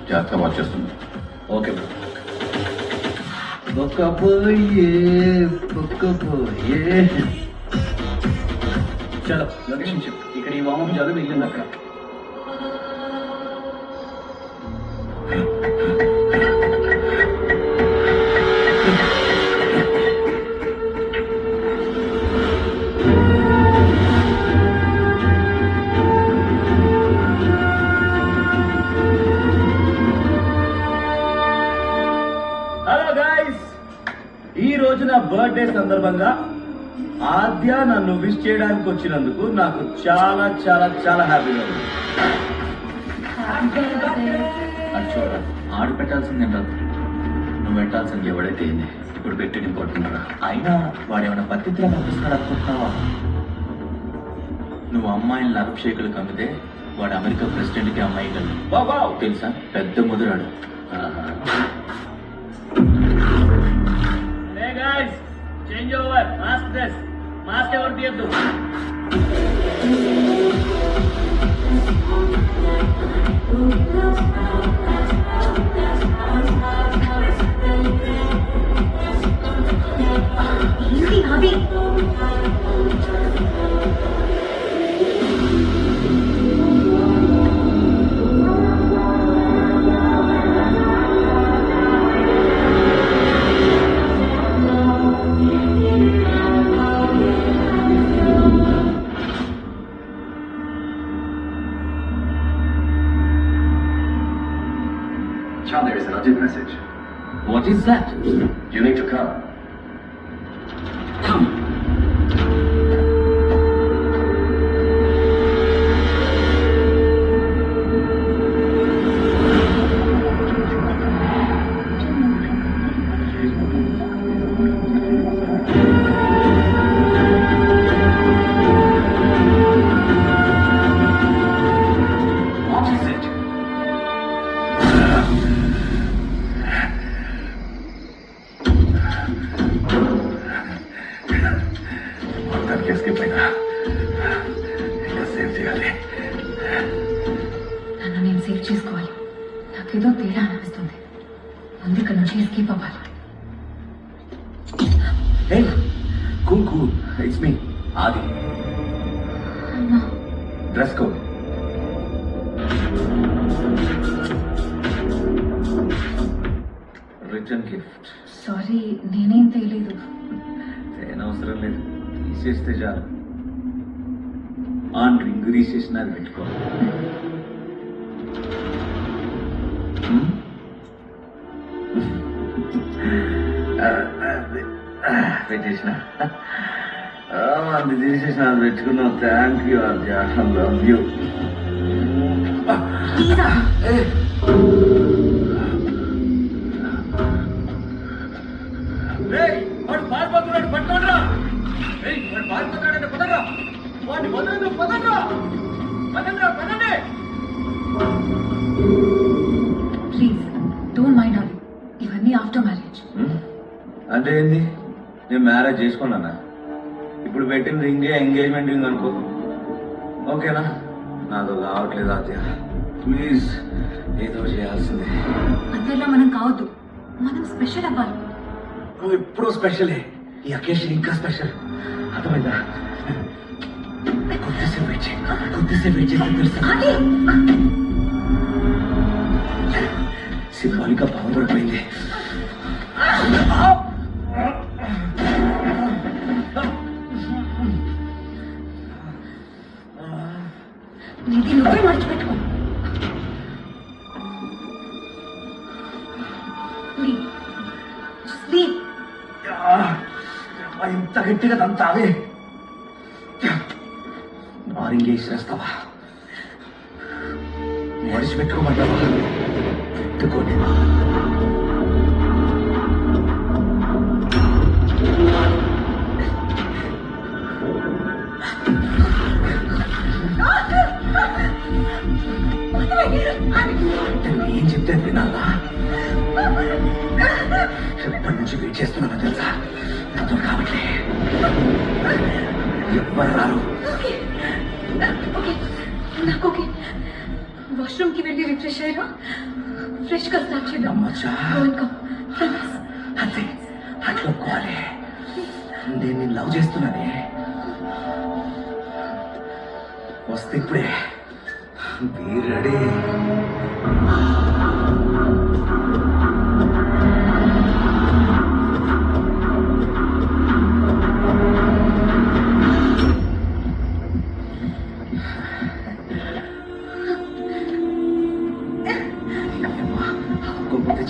జాగ్రత్తగా వాచ్ చేస్తుంది. Okay bro. చలో లొకేషన్ చెప్పు, ఇక్కడ ఈ వామప్ చాలు, మిగిలింది అక్కడ. హలో గైస్, ఈ రోజు నా బర్త్డే సందర్భంగా ఆద్య నన్ను విష్ చేయడానికి వచ్చినందుకు నాకు చాలా చాలా చాలా హ్యాపీగా ఉంది. అది చూడరా, ఆడు పెట్టాల్సింది ఏంటో నువ్వు పెట్టాల్సింది. ఎవడైతే ఏంది ఇప్పుడు పెట్టేది ఇంపార్టెంట్ రా. అయినా వాడేమైనా పద్ధతిలో పంపిస్తున్నాడు అనుకుంటున్నావా? నువ్వు అమ్మాయిని నరపు షేకులు కమ్మితే వాడు అమెరికా ప్రెసిడెంట్కి అమ్మాయి తెలుసా? పెద్ద ముదురాడు. Change over mask dress. Mask ఎవరు తీయద్దు. అవి John, there is an urgent message. What is that? You need to come. What is it? మొత్తానికి ఎస్కేప్ అయినా ఇంకా సేవ్ చేయాలి. నన్ను నేను సేవ్ చేసుకోవాలి. నాకేదో తేడా అనిపిస్తుంది. ముందు ఇక్కడ నుంచి ఎస్కేప్ అవ్వాలి. Hey, cool. It's me, Adi. Dress code. Return gift. Sorry, నేనేం తెలియదు. అవసరం లేదు, తీసేస్తే చాలు. ఆన్ రింగ్ తీసేసిన అది పెట్టుకో. పెట్టేసిన అది తీసేసిన అది పెట్టుకున్నావు. Thank you Arja, love you. వాడు పారిపోతున్నాడు, పట్టుకోండిరా. వాడు పారిపోతున్నాడంటే పదండ్రా. వాడిని వదలదు, పదండ్రా. పదండి. Please don't mind all. ఇవన్నీ ఆఫ్టర్ మ్యారేజ్. అంటే ఏంది? నేను మ్యారేజ్ చేసుకున్నానా? ఇప్పుడు పెట్టిన రింగే ఎంగేజ్మెంట్ రింగ్ అనుకో. ఓకేనా? నాతో కావట్లేదు ఆద్య, ప్లీజ్ ఏదో చేయాల్సిందే. అంతేలా మనం కావద్దు. మనం స్పెషల్ అవ్వాలి. నువ్వు ఎప్పుడూ స్పెషలే, ఈ అకేషన్ ఇంకా స్పెషల్. అర్థమైందా? కొద్దిసేపు వెయిట్ చేసి తెలుసా? సింబాలిక్ గా బాగుపడిపోయింది. నీది నువ్వే మర్చిపెట్టుకో. ఇంత గట్టిగా దంతావే, నారింగేసి వేస్తావా? మడిచిపెట్టుకోమంటావా? పెట్టుకోండి. ఏం చెప్తే వినాలా? ఎప్పటి నుంచి వెయిట్ చేస్తున్నానో తెలుసా? నాతో కావట్లే, ఎవ్వరు రారు. నాకు వాష్రూమ్ కి వెళ్ళి రిఫ్రెష్ అయ్యారు. ఫ్రెష్ గా స్టార్ట్ చేద్దాం. అంతే, అట్లా ఒప్పుకోవాలి. నేను లవ్ చేస్తున్నానే. వస్తే ఇప్పుడే. Be ready.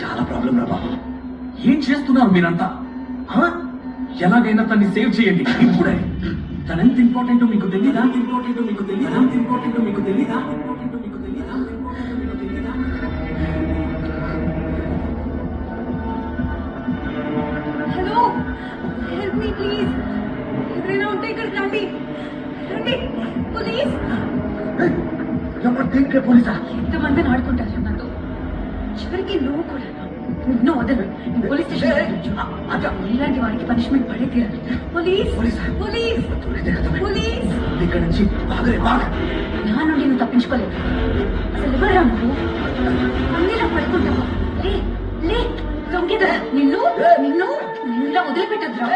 చాలా ప్రాబ్లం రా బాబు. ఏం చేస్తున్నారు మీరంతా? ఎలాగైనా తన్ని సేవ్ చేయండి ఇప్పుడే. తనెంత ఇంపార్టెంట్ మీకు తెలీదా? Help me please. ఎవరైనా ఉంటే ఇక్కడ రండి. రండి పోలీస్. పోలీసా? ఎంతమందిని ఆడుకుంటారు నాతో. చివరికి నువ్వు కూడా నిన్ను వదలు. పోలీస్ స్టేషన్ ఇలాంటి వాడికి పనిష్మెంట్ పడే తీరాలి. Police police police. ఇక్కడ నుంచి నా నుండి నువ్వు తప్పించుకోలేదు. అసలు ఎవరా నువ్వు? అన్నిలా పడుకుంటావా? లే లే దొంగేదా. నిన్ను నిన్ను నిన్నులా వదిలిపెట్టద్దురా.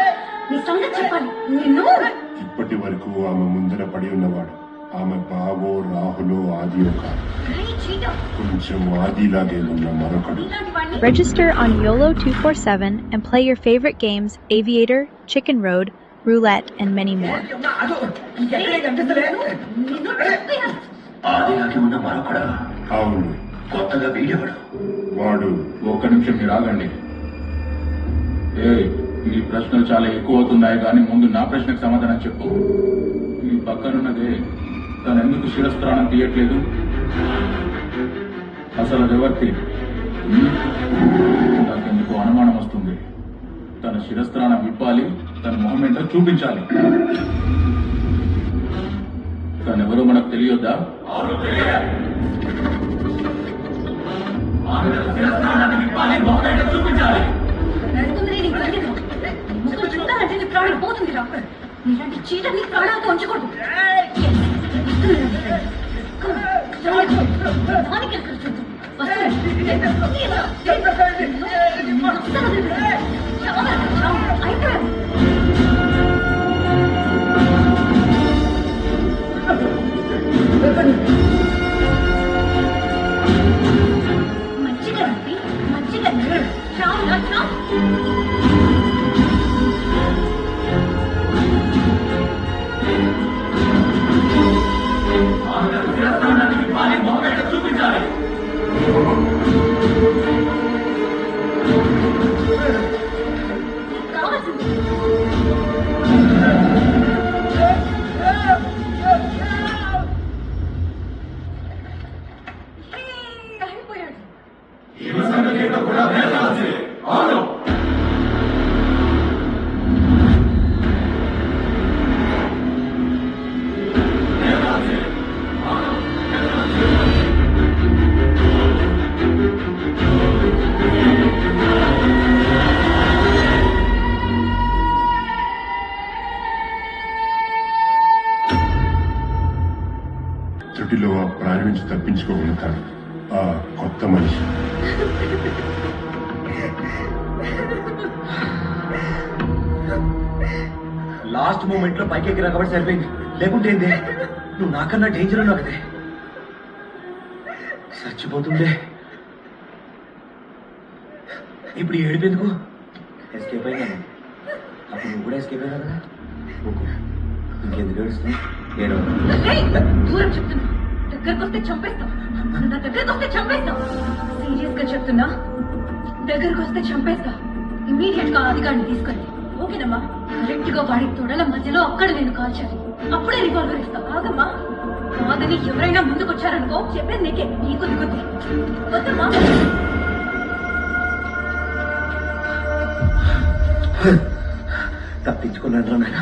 నీ సంగతి చెప్పాలి. నిన్ను ఇప్పటి వరకు ఆమె ముందర పడి ఉన్నవాడు ఆమె బావో రాహులో ఆదియో కాదు. కొంచెం ఆదిలాగే ఉన్న మరొకడు. Register on YOLO247 and play your favorite games Aviator, Chicken Road, Roulette, and many more. ఆదిలాగే ఉన్న మరొకడా? అవును. కొత్తగా వీడెవడు? వాడు. ఒక్క నిమిషం మీరు ఆగండి. ఈ ప్రశ్నలు చాలా ఎక్కువ అవుతున్నాయి కానీ ముందు నా ప్రశ్నకు సమాధానం చెప్పు. ఈ పక్కనున్నదే తను ఎందుకు శిరస్త్రాణం తీయట్లేదు? అసలు అది ఎవరిది? నాకెందుకు అనుమానం వస్తుంది. తన శిరస్త్రాణం విప్పాలి, తన మొహం ఏంటో చూపించాలి. తనెవరో మనకు తెలియొద్దా? చూపించాలి. చూడాలంటే నీ ప్రాణం పోతుంది రా. నీలాంటి చీటని ప్రాణాలతో ఉంచకూడదు. మంచిగా మంచిగా చావు. చూపించాలి. త్రుటిలో ఆ ప్రాణి నుంచి తప్పించుకోగలుగుతాడు ఆ కొత్త మనిషి. లాస్ట్ మూమెంట్ లో పైకి ఎక్కిరా కాబట్టి సరిపోయింది. లేకుంటే ఏంది? నువ్వు నాకన్నా డేంజర్ ఉన్నావు కదే. చచ్చిపోతుండే. ఇప్పుడు ఏడిపోయిందుకు? ఎస్కేప్ అయినా అప్పుడు నువ్వు కూడా ఎస్కేప్ అయినా కదా. ఇంకెందుకు ఏడుస్తున్నావు? దూరం చెప్తున్నా. దగ్గరకు వస్తే చంపేస్తావు. నా దగ్గరకు వస్తే చంపేస్తావు. సీరియస్ గా చెప్తున్నా. దగ్గరకు వస్తే చంపేస్తా. ఇమీడియట్ గా అధికారిని తీసుకెళ్ళి. ఓకేనమ్మా? కరెక్ట్ గా వాడి తొడల మధ్యలో అక్కడ నేను కాల్చాలి. అప్పుడే రివాల్వర్ ఇస్తా. ఆగమ్మా. కాదని ఎవరైనా ముందుకొచ్చారనుకో చెప్పేది నీకే. నీకు దిగుద్ది. వద్దమ్మా. తప్పించుకున్నాను రా నాయన.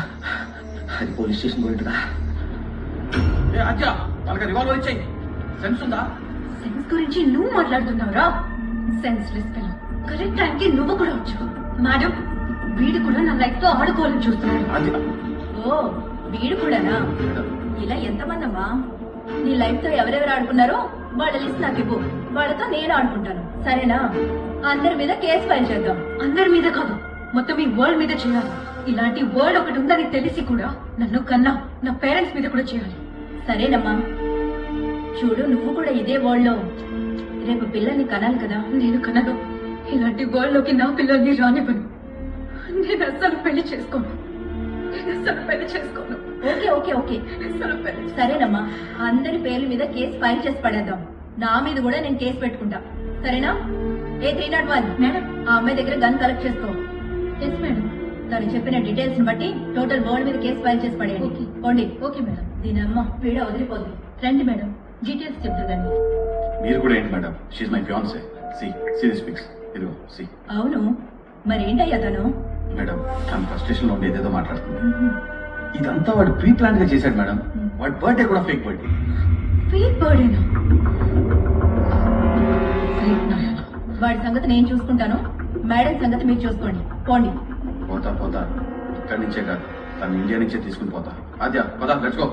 అది పోలీస్ స్టేషన్ పోయింటుదా? వాళ్ళకి రివాల్వర్ ఇచ్చేయి. సెన్స్ ఉందా? సెన్స్ గురించి నువ్వు మాట్లాడుతున్నావురా? సెన్స్ లెస్ పిల్ల. కరెక్ట్ టైంకి నువ్వు కూడా వచ్చావు. మేడం, వీడు కూడా నా లైఫ్ తో ఆడుకోవాలని చూస్తున్నాడు. ఓ వీడు కూడానా? ఇలా ఎంతమంది అమ్మా? నీ లైఫ్ తో ఎవరెవరు ఆడుకున్నారో వాళ్ళ లిస్ట్ నాకు ఇవ్వు. వాళ్ళతో నేను ఆడుకుంటాను. సరేనా? అందరి మీద కేసు ఫైల్ చేద్దాం. అందరి మీద కాదు, మొత్తం ఈ వరల్డ్ మీద చేయాలి. ఇలాంటి వరల్డ్ ఒకటి ఉందని తెలిసి కూడా నన్ను కన్నా నా పేరెంట్స్ మీద కూడా చేయాలి. సరేనమ్మా. చూడు, నువ్వు కూడా ఇదే వరల్డ్ లో రేపు పిల్లల్ని కనాలి కదా. నేను కనను. ఇలాంటి వరల్డ్ లోకి నా పిల్లల్ని రానివ్వను. నేను అస్సలు పెళ్లి చేసుకోను. ఓకే ఓకే ఓకే సరేనమ్మా. అందరి పేర్ల మీద కేసు ఫైల్ చేసి పడేద్దాం. నా మీద కూడా నేను కేసు పెట్టుకుంటా. సరేనా? ఏ 301 మేడం, ఆ అమ్మాయి దగ్గర గన్ కలెక్ట్ చేసుకో. Yes madam. తను చెప్పిన డీటెయిల్స్ ని బట్టి టోటల్ వరల్డ్ మీద కేసు ఫైల్ చేసి పడేయండి. పోండి. Okay madam. దీని అమ్మ పీడ వదిలిపోద్ది. రండి మేడం, డీటెయిల్స్ చెప్తుందండి. మీరు కూడా ఏంటి madam? She my fiancée. See this pics. ఇదిగో సి. అవును, మరేంటయ్యా తను? మేడం తన ఫ్రస్ట్రేషన్ లో ఏదేదో మాట్లాడుతుంది. ఇదంతా వాడు ప్రీ ప్లాన్ గా చేశాడు మేడం. వాడి బర్త్డే కూడా ఫేక్ బర్త్డే. ఫేక్ బర్త్డేనా? వాడి సంగతి నేను చూసుకుంటాను, మేడం సంగతి మీరు చూసుకోండి. పోండి. పోతా ఇక్కడి నుంచే కాదు, తను ఇండియా నుంచే తీసుకుని పోతా. ఆద్య పద, లెట్స్ గో.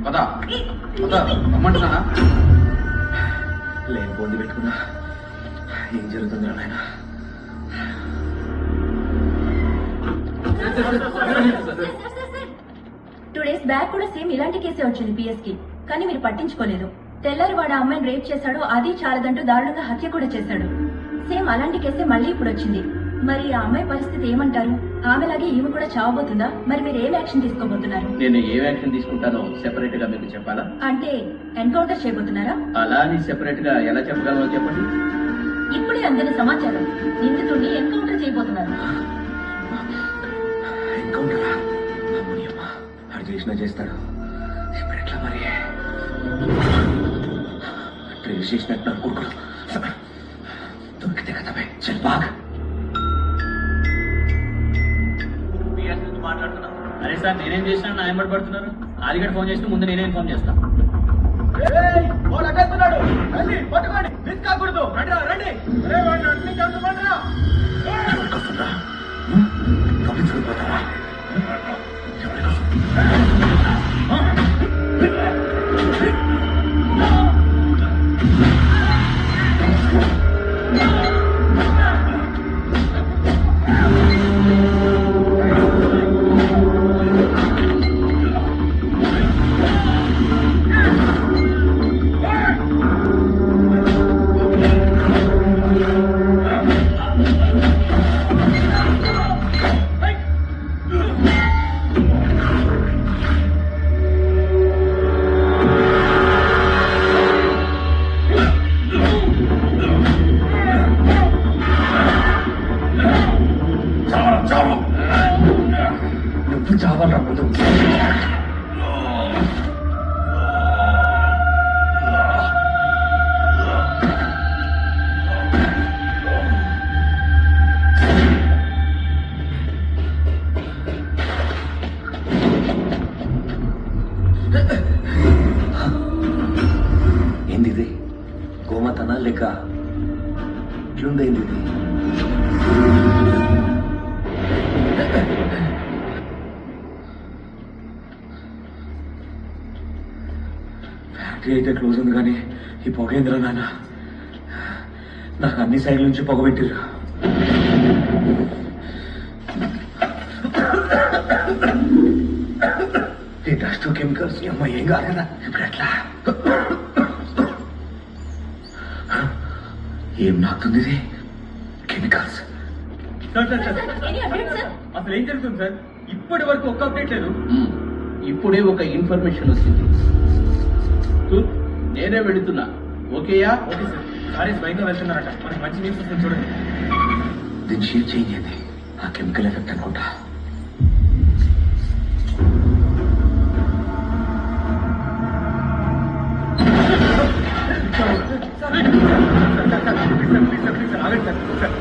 పద రమ్మంటున్నానా? లేని పొంది పెట్టుకున్నా. ఏం జరుగుతుందిరా నాయన? 2 days బ్యాక్ కూడా సేమ్ ఇలాంటి కేసే వచ్చింది పిఎస్ కి, కానీ మీరు పట్టించుకోలేదు. తెల్లారి వాడు ఆ అమ్మాయిని రేప్ చేశాడు, అది చాలదంటూ దారుణంగా హత్య కూడా చేశాడు. సేమ్ అలాంటి కేసే మళ్ళీ ఇప్పుడు వచ్చింది. మరి ఆ అమ్మాయి పరిస్థితి ఏమంటారు? ఆమెలాగే ఈమె కూడా చావబోతుందా? మరి మీరు ఏం యాక్షన్ తీసుకోబోతున్నారు? నేను ఏ యాక్షన్ తీసుకుంటానో సెపరేట్ గా మీకు చెప్పాలా? అంటే ఎన్కౌంటర్ చేయబోతున్నారా? అలా అని సెపరేట్ గా ఎలా చెప్పగలమో చెప్పండి. ఇప్పుడే అందిన సమాచారం, నిందితుడిని ఎన్కౌంటర్ చేయబోతున్నారు. ఎన్కౌంటరా? అమ్మా, వాడు చేసినా చేస్తాడు. ఇప్పుడు ఎట్లా మరి? ట్రేస్ చేసినట్టు అనుకుంటున్నాడు. దొరికితే కథమే. చల్ బాగా. మాట్లాడుతున్నాను. అరే సార్, నేనేం చేసినా నా ఎంబడి పడుతున్నారు. ఆదిగడ ఫోన్ చేస్తే ముందు నేనే ఇన్ఫార్మ్ చేస్తాను. తప్పించుకుపోతారా? నువ్వు చావాలరా ముందు. ఏంది ఇది? గోమాతనా లేక ఇట్లుందేంది ఇది? ఫ్యాక్టరీ అయితే క్లోజ్ ఉంది, కానీ ఈ పొగేంద్ర నాన్న నాకు అన్ని సైడ్ల నుంచి పొగ పెట్టిర్రు. ఈ డస్ట్ కెమికల్స్ అమ్మ ఏం కాదు కదా. ఇప్పుడు ఎట్లా? ఏం నాకుతుంది ఇది? కెమికల్స్. అసలు ఏం జరుగుతుంది సార్? ఇప్పటి వరకు ఒక్క అప్డేట్ లేదు. ఇప్పుడే ఒక ఇన్ఫర్మేషన్ వచ్చింది. నేనే వెళుతున్నా. ఓకేయా? Okay sir. సారీస్ భయంగా వెళ్తున్నారట. మనకి మంచి న్యూస్ వస్తుంది చూడండి. దీని షేర్ చేయండి. ఆ కెమికల్ ఎఫెక్ట్ అనుకుంటా.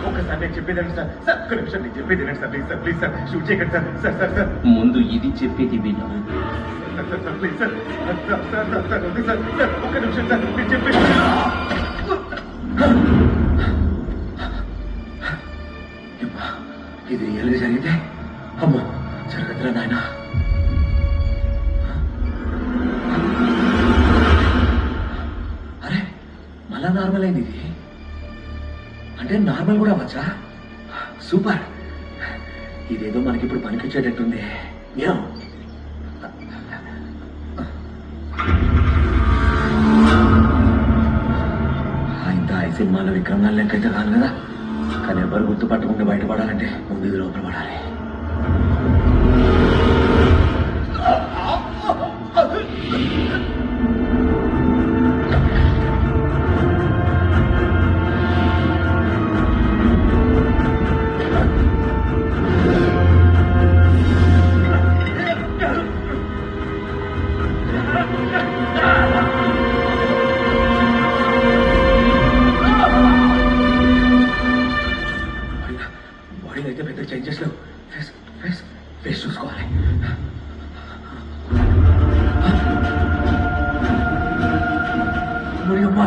ఒక్కసారి నేను చెప్పేదండి సార్. సార్ ఒక్క నిమిషం నేను చెప్పేది sir. Please sir, please sir, shoot చేయకండి సార్. సార్ సార్ సార్ ముందు ఇది చెప్పేది విను. Please sir. Sir sir sir వద్దు సార్. సార్ ఒక్క నిమిషం సార్, నేను చెప్పేది. ఇది రియల్గా జరిగితే అమ్మో జరగదురా నాయన. అరే మళ్ళా నార్మల్ అయింది ఇది. అంటే నార్మల్ కూడా అవ్వచ్చా? సూపర్. ఇదేదో మనకి ఇప్పుడు పనికొచ్చేటట్టుంది. ఇంత ఈ సినిమాలో విక్రమాల లెక్క అయితే కాదు కదా. కానీ ఎవరు గుర్తుపట్టకుండా బయటపడాలంటే ముందు ఇది లోపల పడాలి. బాడీలో అయితే పెద్ద చేంజెస్ లేవు. ఫేస్ చూసుకోవాలి. మరి అమ్మా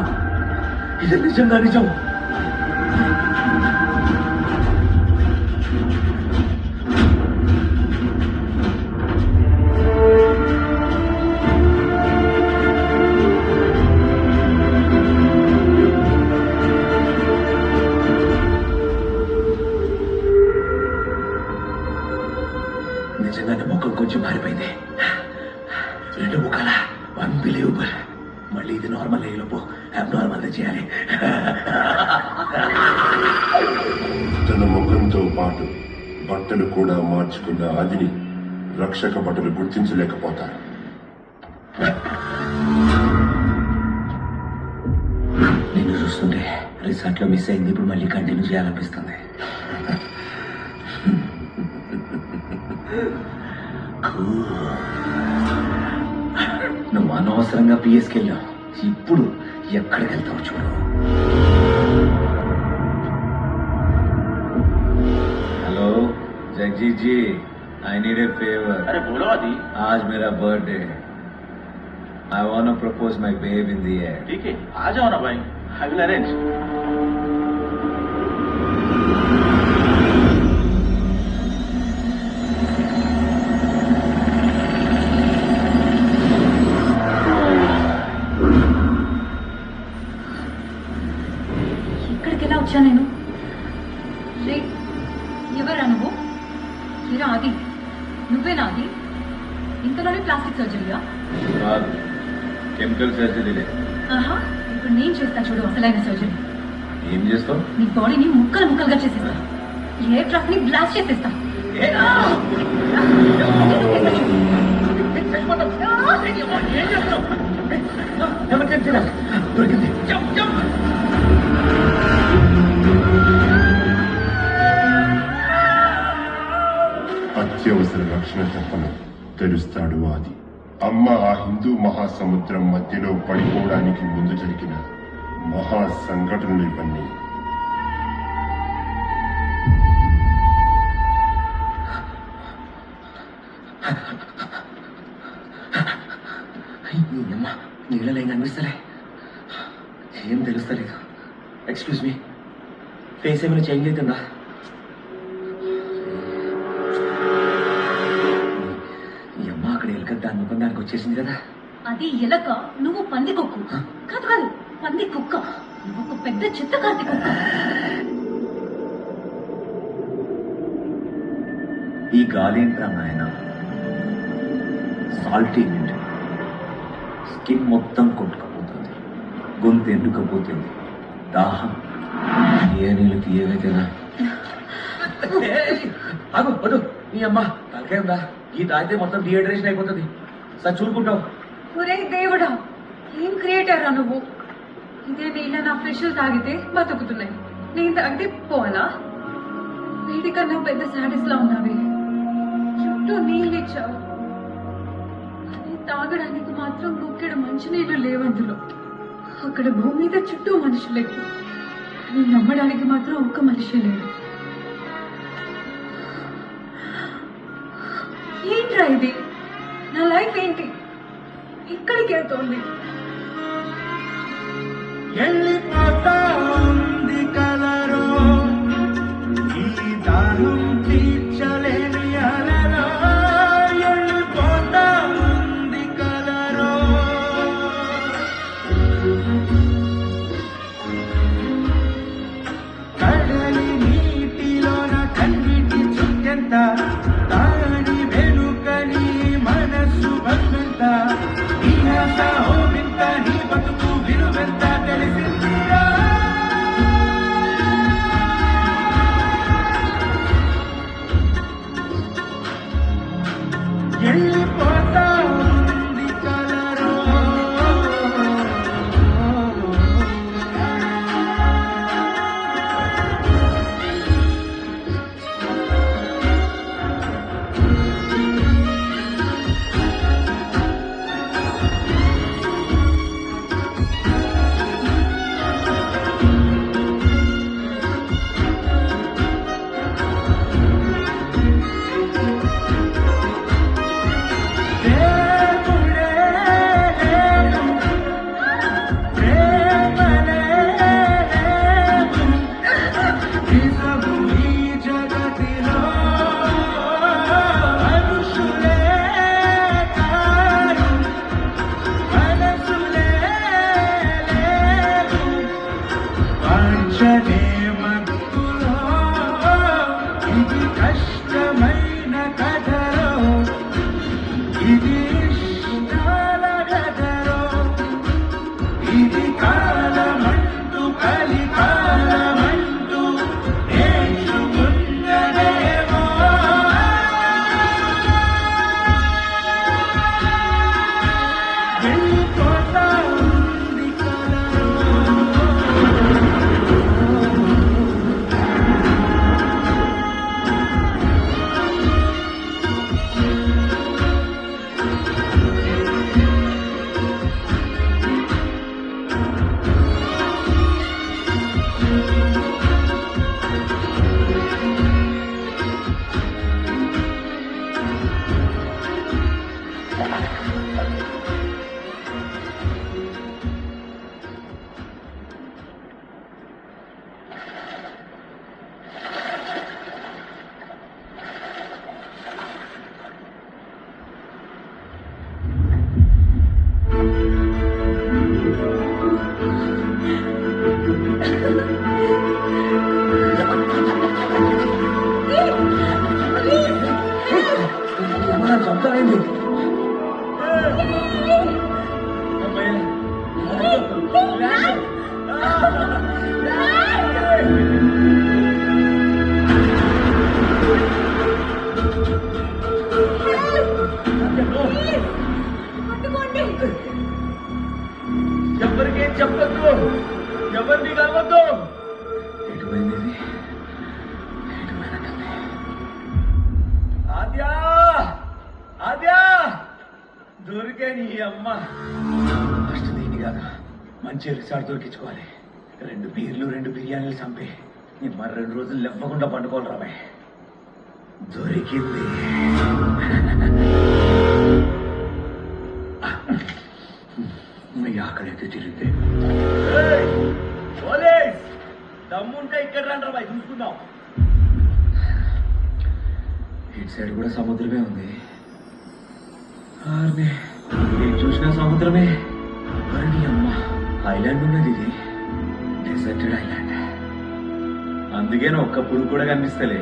ఇది నిజంగా నిజం. నిజంగానే ముఖం కొంచెం మారిపోయింది. 2 ముఖాల అన్బిలీవబుల్. మళ్ళీ ఇది నార్మల్ అయ్యేలోపు అబ్నార్మల్ చేయాలి. తన ముఖంతో పాటు బట్టలు కూడా మార్చుకున్న ఆదిని రక్షక భటులు గుర్తించలేకపోతారు. నిన్ను చూస్తుంటే రిసార్ట్ లో మిస్ అయింది, ఇప్పుడు మళ్ళీ కంటిన్యూ చేయాలనిపిస్తుంది. నువ్వు అనవసరంగా పిఎస్కి వెళ్ళావు. ఇప్పుడు ఎక్కడికి వెళ్తావు చూడు. Hello Jagjit ji, I need a favour. अरे बोलो आदि. आज मेरा birthday. I want to propose my babe in the air. ठीक है, आ जाओ ना भाई, आई विल अरेंज. ఇక్కడికి ఎలా వచ్చా నేను? రే, ఎవరా నువ్వు? హీరా ఆది, నువ్వేనా ఆది? ఇంతలోనే ప్లాస్టిక్ సర్జరీయా? కాదు, కెమికల్ సర్జరీలే. ఆహా, ఇప్పుడు నేను చేస్తా చూడు అసలైన సర్జరీ. ఏం చేస్తావు? నీ బాడీని ముక్కలు ముక్కలుగా చేసేస్తా. ఎయిర్ ట్రాక్ ని బ్లాస్ట్ చేసేస్తా. దొరికింది. అత్యవసర రక్షణ తప్పను తెలుస్తాడు ఆది. అమ్మ ఆ హిందూ మహాసముద్రం మధ్యలో పడిపోవడానికి ముందు జరిగిన మహా సంఘటనలు ఇవన్నీ. అమ్మ నీళ్ళలో ఏం కనిపిస్తలే, ఏం తెలుస్తలేదు. ఎక్స్క్యూజ్ మీ, ఫేస్ ఏమైనా చేంజ్ అవుతుందా? ఈ అమ్మ అక్కడ ఎలుక దాని ముఖం దానికి వచ్చేసింది కదా. అది ఎలక, నువ్వు పంది కుక్కు. కాదు కాదు, పంది కుక్క. నువ్వు ఒక పెద్ద చెత్త కార్తి కుక్క. ఈ గాలి ఏంట్రా నాయన, సాల్టీ నిండి స్కిన్ మొత్తం కొట్టుకుపోతుంది, గొంతు ఎండుకపోతుంది, దాహం ఏ నీళ్ళు తీయవే కదా. ఆగు వద్దు, నీ అమ్మ తలకే ఉందా? ఈ తాగితే మొత్తం డిహైడ్రేషన్ అయిపోతుంది. సార్ చూడుకుంటావు. ఒరే దేవుడా, ఏం క్రియేటర్ రా నువ్వు? ఇదే నీళ్ళ నా ఫ్రెష్ తాగితే బతుకుతున్నాయి, నేను తాగితే పోవాలా? వీడికన్నా పెద్ద సాటిస్ లా ఉన్నావే. చుట్టూ నీళ్ళు ఇచ్చావు, అది తాగడానికి మాత్రం గుక్కెడు మంచినీళ్ళు లేవందులో. అక్కడ భూమి మీద చుట్టూ మనుషులే, నువ్వు నమ్మడానికి మాత్రం ఒక్క మనిషి లేడు. ఏంట్రా ఇది? నా లైఫ్ ఏంటి? ఇక్కడికి వెళ్తోంది. వెళ్ళిపోతా ఉంది కలరో, ఈ దాహం తీర్చలేని అలలో. వెళ్ళిపోతా ఉంది కలరో, కడలి నీటిలోన కన్నిటి చుక్కెంత, దాని వెనుకని మనస్సు భద్రంత. నీ ఆశ హోవింత, నీ బతుకు విలువెంత తెలిసిందిరా. వెళ్ళిపోతా ఉంది కలరో. నాకు చంపుతావేంటి? ఎవరికేం చెప్పద్దు, ఎవరిని కలవద్దు. ఎటుపోయింది ఇది? ఎటుపోయినట్టుంది. ఆద్యా, ఆద్యా, దొరికే నీ అమ్మ. ఫస్ట్ దీన్ని కాదు, మంచి రిసార్ట్ దొరికించుకోవాలి. 2 బీర్లు 2 బిర్యానీలు చంపి నీ మరి 2 రోజులు లేవ్వకుండా పండుకోవాలి రాబాయ్. దొరికింది. మీ ఆకలితే తిరిగితే దమ్ముంటే ఇక్కడ రండి రాబాయ్, చూసుకుందాం. ఇటు సైడ్ కూడా సముద్రమే ఉంది. నేను చూసిన సముద్రమే. మరి అమ్మ, ఐలాండ్ ఉన్నది ఇది, డెజర్టెడ్ ఐలాండ్. అందుకే ఒక్క పురుగు కూడా కనిపిస్తలే.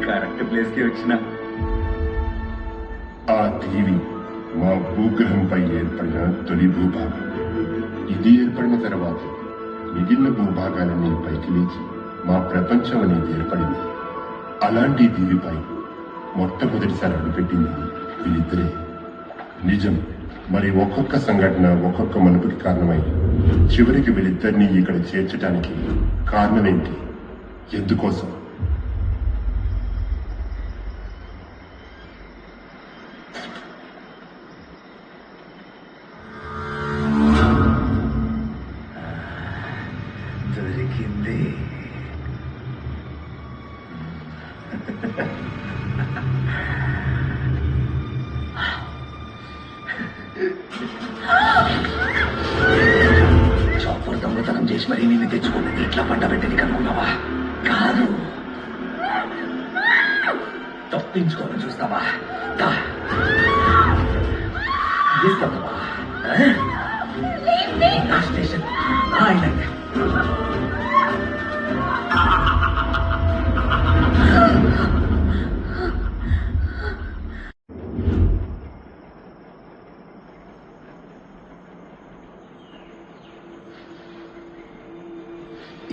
కరెక్ట్ ప్లేస్ కి వచ్చిన. ఆ దీవి మా భూగ్రహంపై ఏర్పడిన తొలి భూభాగం. ఇది ఏర్పడిన తర్వాత మిగిలిన భూభాగాలన్నీ పైకి లేచి మా ప్రపంచం అనేది ఏర్పడింది. అలాంటి దీవిపై మొట్టమొదటిసారి అడుగుపెట్టింది వీళ్ళిద్దరే. నిజం. మరి ఒక్కొక్క సంఘటన ఒక్కొక్క మలుపుకి కారణమై చివరికి వీళ్ళిద్దరినీ ఇక్కడ చేర్చడానికి కారణమేంటి? ఎందుకోసం? దొరికింది. చాపర్ దొంగతనం చేసి మరీ నిన్ను తెచ్చుకున్నది ఇట్లా పంట పెట్టేది కనుకున్నావా? కాదు, తప్పించుకోవాలని చూస్తావా? స్టేషన్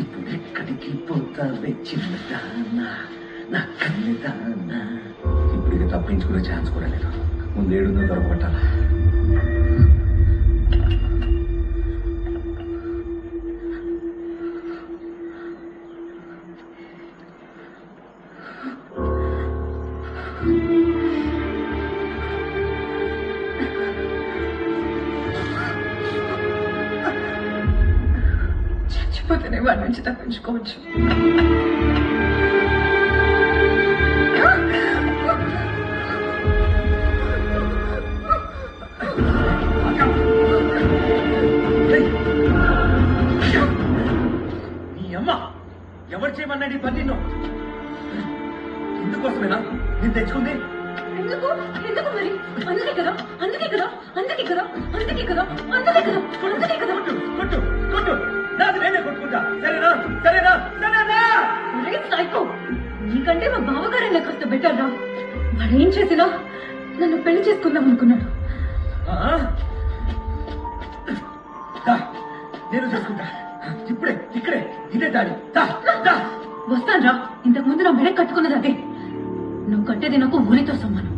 ఇప్పుడు ఎక్కడికి పోతావే చిన్నదానా, నా కన్నదానా? ఇప్పుడు ఇక తప్పించుకునే ఛాన్స్ కూడా లేదు. ముందేడుందో దొరకబట్టాలా? చచ్చిపోతేనే వాడి నుంచి తప్పించుకోవచ్చు. నీ అమ్మ ఎవరు చేయమన్నాడు ఈ పని? నిన్ను ఇందుకోసమేనా నేను తెచ్చుకుంది? ఎందుకు ఎందుకు మరి? అందుకే కదా, అందుకే కదా, అందుకే కదా, అందుకే కదా, అందుకే కదా, అందుకే కదా. కొట్టు కొట్టు, నాది నేనే కొట్టుకుంటా. సరేనా సరేనా సరేనా? ఒరే సైకో, నీకంటే మా బావగారైనా కాస్త బెటర్ రా. వాడేం చేసినా నన్ను పెళ్లి చేసుకుందాం అనుకున్నాడు. నేను చేసుకుంటా ఇప్పుడే, ఇక్కడే, ఇదే దాడి. వస్తాను రా. ఇంతకు ముందు నా మెడ కట్టుకున్నది అదే. నువ్వు కట్టేది నాకు ఊరితో సమానం.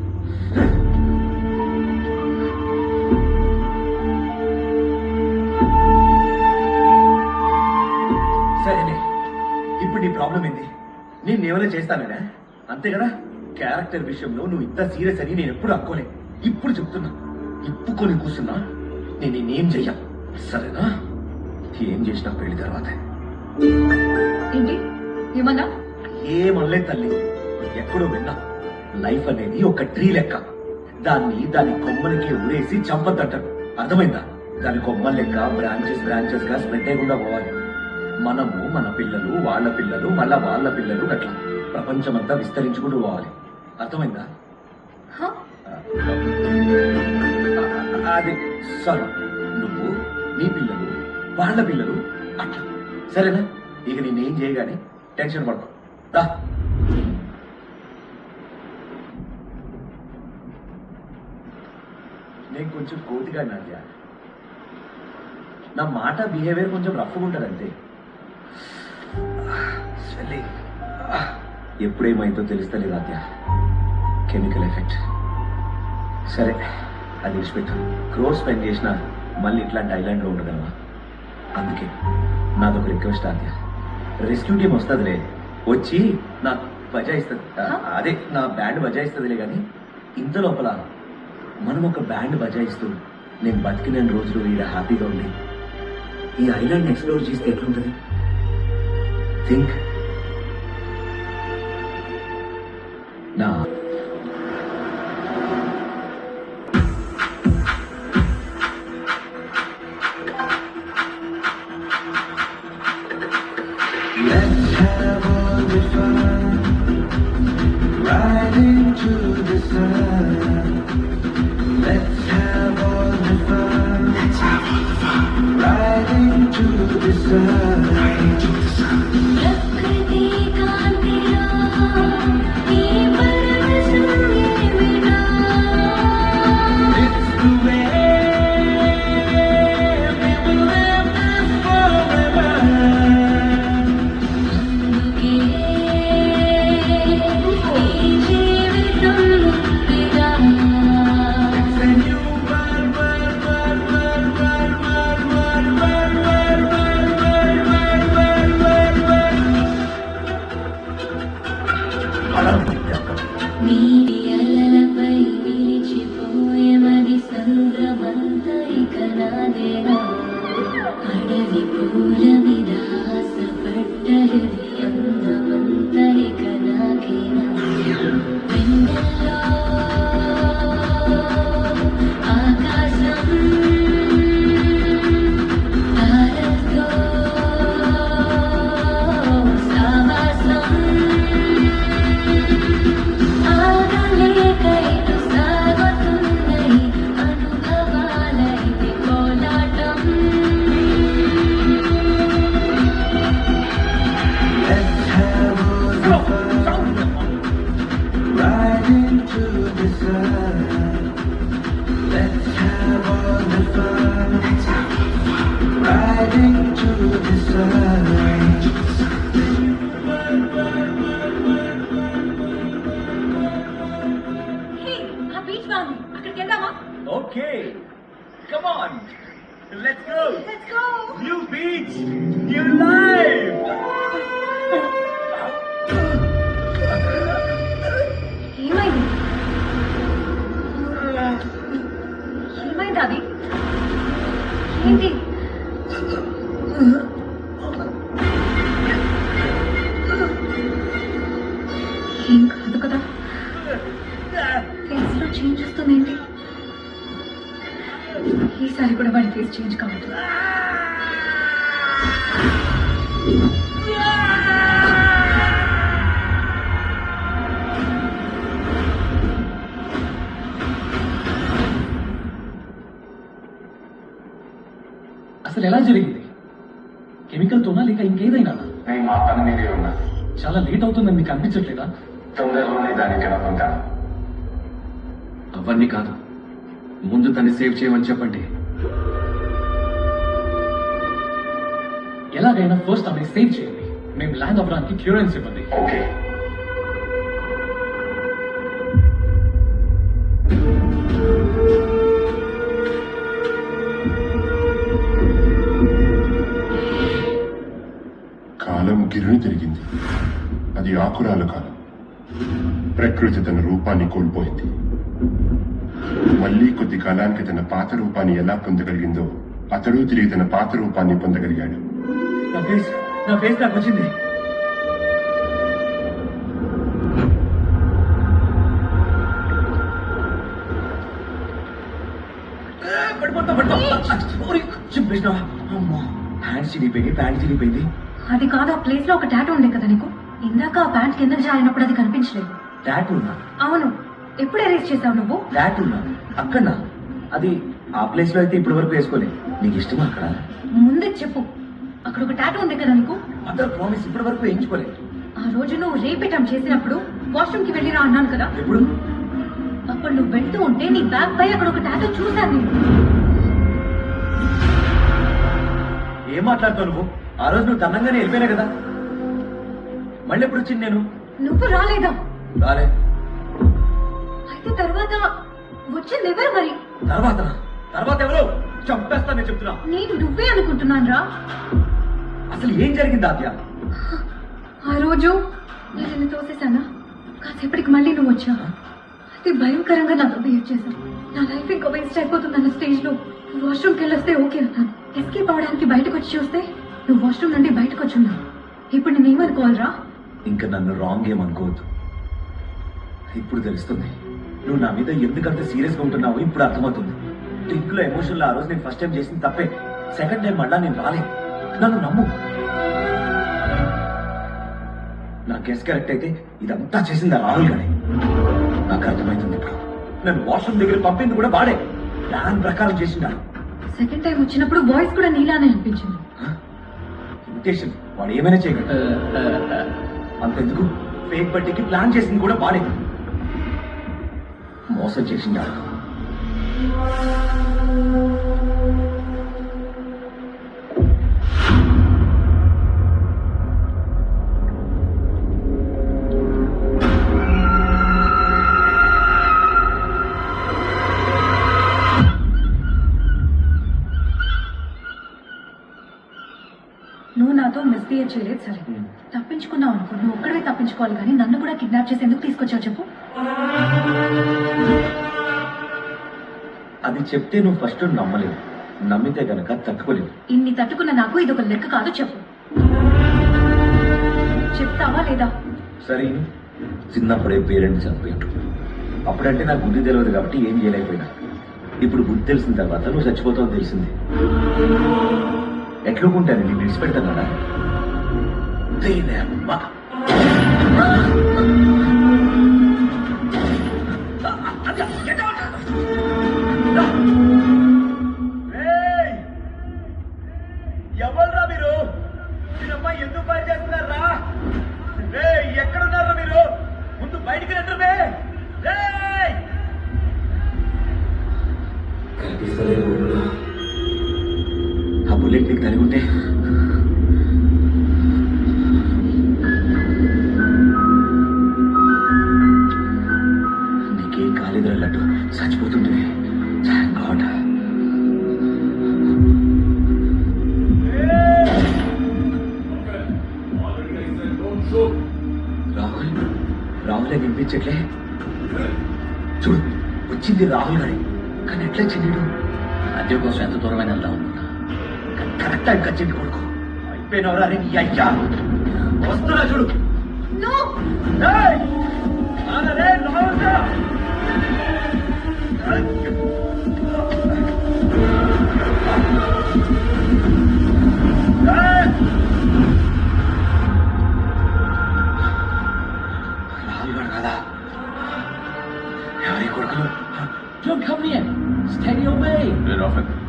సరేనే, ఇప్పుడు నీ ప్రాబ్లం ఏంది? నేను ఏమైనా చేస్తానేనా? అంతే కదా. క్యారెక్టర్ విషయంలో నువ్వు ఇంత సీరియస్ అని నేను ఎప్పుడు అనుకోలే. ఇప్పుడు చెప్తున్నా, ఇప్పుకొని కూర్చున్నా నేను నేనేం చెయ్యా. సరేనా? ఏం చేసినా పెళ్లి తర్వాత. ఏంటి ఏమన్నా? ఏమనలే తల్లి, ఎక్కడో విన్నా. లైఫ్ అనేది ఒక ట్రీ లెక్క. దాని కొమ్మలకి ఊరేసి చంపద్దంటారు. అర్థమైందా? దాని కొమ్మల లెక్క బ్రాంచెస్ గా స్ప్రెడ్ అయ్యకుండా పోవాలి. మనము, మన పిల్లలు, వాళ్ళ పిల్లలు, మళ్ళా వాళ్ళ పిల్లలు, అట్లా ప్రపంచమంతా విస్తరించుకుంటూ పోవాలి. అర్థమైందా? అది సారీ, నువ్వు, నీ పిల్లలు, వాళ్ళ పిల్లలు, అట్లా. సరేనా? ఇక నేనేం చేయగానే టెన్షన్ పడతావు. నేను కొంచెం కోతిగా నాద్య. నా మాట బిహేవియర్ కొంచెం రఫ్గా ఉంటుంది అంతే. ఎప్పుడేమైందో తెలుస్తలేదు నాద్య. Chemical effect. సరే అది విడిచిపెట్టు. క్రోర్ స్పెండ్ చేసిన మళ్ళీ ఇట్లాంటి ఐలాండ్లో ఉండగలవా? అందుకే నాదొక రిక్వెస్ట్ ఆద్య. రెస్క్యూ టీం వస్తుందిలే, వచ్చి నాకు బజాయిస్తుంది. అదే నా బ్యాండ్ బజాయిస్తుందిలే, కానీ ఇంత లోపల మనం ఒక బ్యాండ్ బజాయిస్తూ నేను బతికిన రోజులు ఈడ హ్యాపీగా ఉండి ఈ ఐలాండ్ ఎక్స్ప్లోర్ చేస్తే ఎట్లుంటుంది? థింక్. నా Let's have all the fun, right into the sun. Let's have all the fun, let's have all the fun, right into the sun, right into the sun. प्रकृति कांतिया की परवशम ये मिटा. It's the way we will live this forever. నీటి అలలపై నిలిచిపోయే మరి సంద్రమంత ఇక నాదేనా. అడవి పూల మీద ఆశపడ్డ హృదయంతమంత ఇక నాకేనా. వెన్నెల్లో ఆకాశం తారతో సావాసం. ఆగలేకైటు సాగుతున్నై అనుభవాలైతే కోలాటం. Let's have all the fun, right into the sun. Let's have all the fun, let's have all the fun, right into the sun, right into the sun. హే, ఆ బీచ్ బాగుంది, అక్కడికి వెళ్దామా? Okay, come on, let's go. Let's go. New beach, new life. ఏమైంది? ఏమైంది అది? ఏంటి? ఏం కాదు కదా? ఫేస్ లో చేంజ్ వస్తుందేంటి? ఈసారి కూడా వాడి ఫేస్ చేంజ్ కావద్దు. అసలు ఎలా జరిగింది? కెమికల్ తోనా లేక ఇంకేదైనా? నేను మా పని మీదే ఉన్నా. చాలా లేట్ అవుతుందని మీకు అనిపించట్లేదా? తొందరలోనే దానికి అనుకుంటాను. అవన్నీ కాదు, ముందు తన్ని సేవ్ చేయమని చెప్పండి. ఎలాగైనా ఫస్ట్ ఆమెను సేవ్ చేయండి. మేము ల్యాండ్ అవ్వడానికి క్లియరెన్స్ ఇవ్వండి. ఓకే. కాలం గిరుని తిరిగింది. అది ఆకురాల కాలం. ప్రకృతి తన రూపాన్ని కోల్పోయింది. మళ్ళీ కొద్ది కాలానికి తన పాత రూపాన్ని ఎలా పొందగలిగిందో అతడు తిరిగి తన పాత రూపాన్ని పొందగలిగాడు. నా ఫేస్ నాకు వచ్చింది. హ్యాండ్ చిరిగిపోయింది, ప్యాంట్ చిరిగిపోయింది. అది కాదు, ఆ ప్లేస్ లో ఒక టాటూ ఉండే కదా నీకు. ఇందాక ఆ ప్యాంట్ కిందకి జారినప్పుడు అది కనిపించలేదు. టాటూ ఉన్నా? అవును. ఎప్పుడు ఎరేజ్ చేసావు నువ్వు? టాటూ ఉన్నా అక్కడ. అది ఆ ప్లేస్ లో అయితే ఇప్పటి వరకు వేసుకోలే. నీకు ఇష్టమా అక్కడ? ముందే చెప్పు. అక్కడ ఒక టాటూ ఉంది కదా నీకు. అదర్ ప్రామిస్ ఇప్పటి వరకు వేయించుకోలే. ఆ రోజు నువ్వు రేప్ అటెంప్ట్ చేసినప్పుడు వాష్రూమ్ కి వెళ్ళిరా అన్నాను కదా. ఎప్పుడు? అప్పుడు నువ్వు వెళ్తూ ఉంటే నీ బ్యాగ్ పై అక్కడ ఒక టాటూ చూశాను నేను. ఏం మాట్లాడుతావు నువ్వు? ఆ రోజు నువ్వు తన్నంగానే వెళ్ళిపోయినా కదా, మళ్ళీ ఎప్పుడు వచ్చింది నేను? నువ్వు రాలేదా? రాలే. అయితే తర్వాత వచ్చింది ఎవరు మరి? తర్వాత తర్వాత ఎవరు? చంపేస్తా నేను చెప్తున్నా. నేను నువ్వే అనుకుంటున్నాను రా. అసలు ఏం జరిగింది ఆద్య? ఆ రోజు నేను నిన్ను తోసేశానా? కాసేపటికి మళ్ళీ నువ్వు వచ్చా. అతి భయంకరంగా నాతో బిహేవ్ చేశావు. నా లైఫ్ ఇంకా వేస్ట్ అయిపోతుందన్న స్టేజ్ లో వాష్రూమ్కి వెళ్ళొస్తే ఓకే అన్నాను. ఎస్కేప్ అవడానికి బయటకు వచ్చి చూస్తే నువ్వు వాష్రూమ్ నుండి బయటకు వచ్చి ఉన్నావు. ఇప్పుడు నేనేమనుకోవాలరా? ఇంకా నన్ను రాంగ్ ఏమనుకోవద్దు. ఇప్పుడు తెలుస్తుంది నువ్వు నా మీద ఎందుకంత సీరియస్ గా ఉంటున్నావు. ఇప్పుడు అర్థమవుతుంది. డ్రింక్ లో ఎమోషన్ లో ఆ రోజు నేను ఫస్ట్ టైం చేసిన తప్పే. సెకండ్ టైం మళ్ళా నేను రాలేదు. నన్ను నమ్ము. నా గెస్ కరెక్ట్ అయితే ఇదంతా చేసింది ఆ రాహుల్ గానే. నాకు అర్థమవుతుంది ఇప్పుడు. నన్ను వాష్రూమ్ దగ్గర పంపింది కూడా వాడే. ప్లాన్ ప్రకారం చేసిండాడు. సెకండ్ టైం వచ్చినప్పుడు వాయిస్ కూడా నీలానే అనిపించింది. ఇమిటేషన్ వాడు ఏమైనా చేయగలడు. అంతెందుకు ఫేక్ బర్త్డేకి ప్లాన్ చేసింది కూడా వాడే. మోసం చేసిండాడు. నువ్వు నాతో మిస్బిహేవ్ చేయలేదు సరే, తప్పించుకున్నావు అనుకో. నువ్వు ఒక్కడే తప్పించుకోవాలి కానీ నన్ను కూడా కిడ్నాప్ చేసి ఎందుకు తీసుకొచ్చావు చెప్పు? అది చెప్తే నువ్వు ఫస్ట్ నమ్మలేవు, నమ్మితే గనక తట్టుకోలేవు. ఇన్ని తట్టుకున్న నాకు ఇది ఒక లెక్క కాదు. చెప్పు, చెప్తావా లేదా? సరే, చిన్నప్పుడే పేరెంట్స్ చనిపోయాడు. అప్పుడంటే నాకు బుద్ధి తెలియదు కాబట్టి ఏం చేయలేకపోయినా. ఇప్పుడు బుద్ధి తెలిసిన తర్వాత నువ్వు చచ్చిపోతావు తెలిసింది. ఎట్లుకుంటాను నేను విడిచిపెడతానా? ఎవరురా మీరు? మీరమ్మా ఎందుకు పని చేస్తున్నారా? ఎక్కడున్నారా మీరు? ముందు బయటికి రండి. ఆ బుల్లెట్ నీకు కలిగి ఉంటే నీకేం కాలేదురా లడ్డు. చచ్చిపోతుంటే థాంక్ గాడ్. రాహులే వినిపించట్లే. చూడు, వచ్చింది రాహుల్ గారి. కానీ ఎట్లా చెల్లిడు? అదే కోసం ఎంత దూరమైన వెళ్దాం అనుకున్నా. కరెక్ట్ టైం కచ్చింది కొడుకు. అయిపోయినవరా నీ అయ్యా. వస్తున్నా చూడు. రాహుల్ గారు కదా? ఎవరి కొడుకులు? Don't come near. Stay away.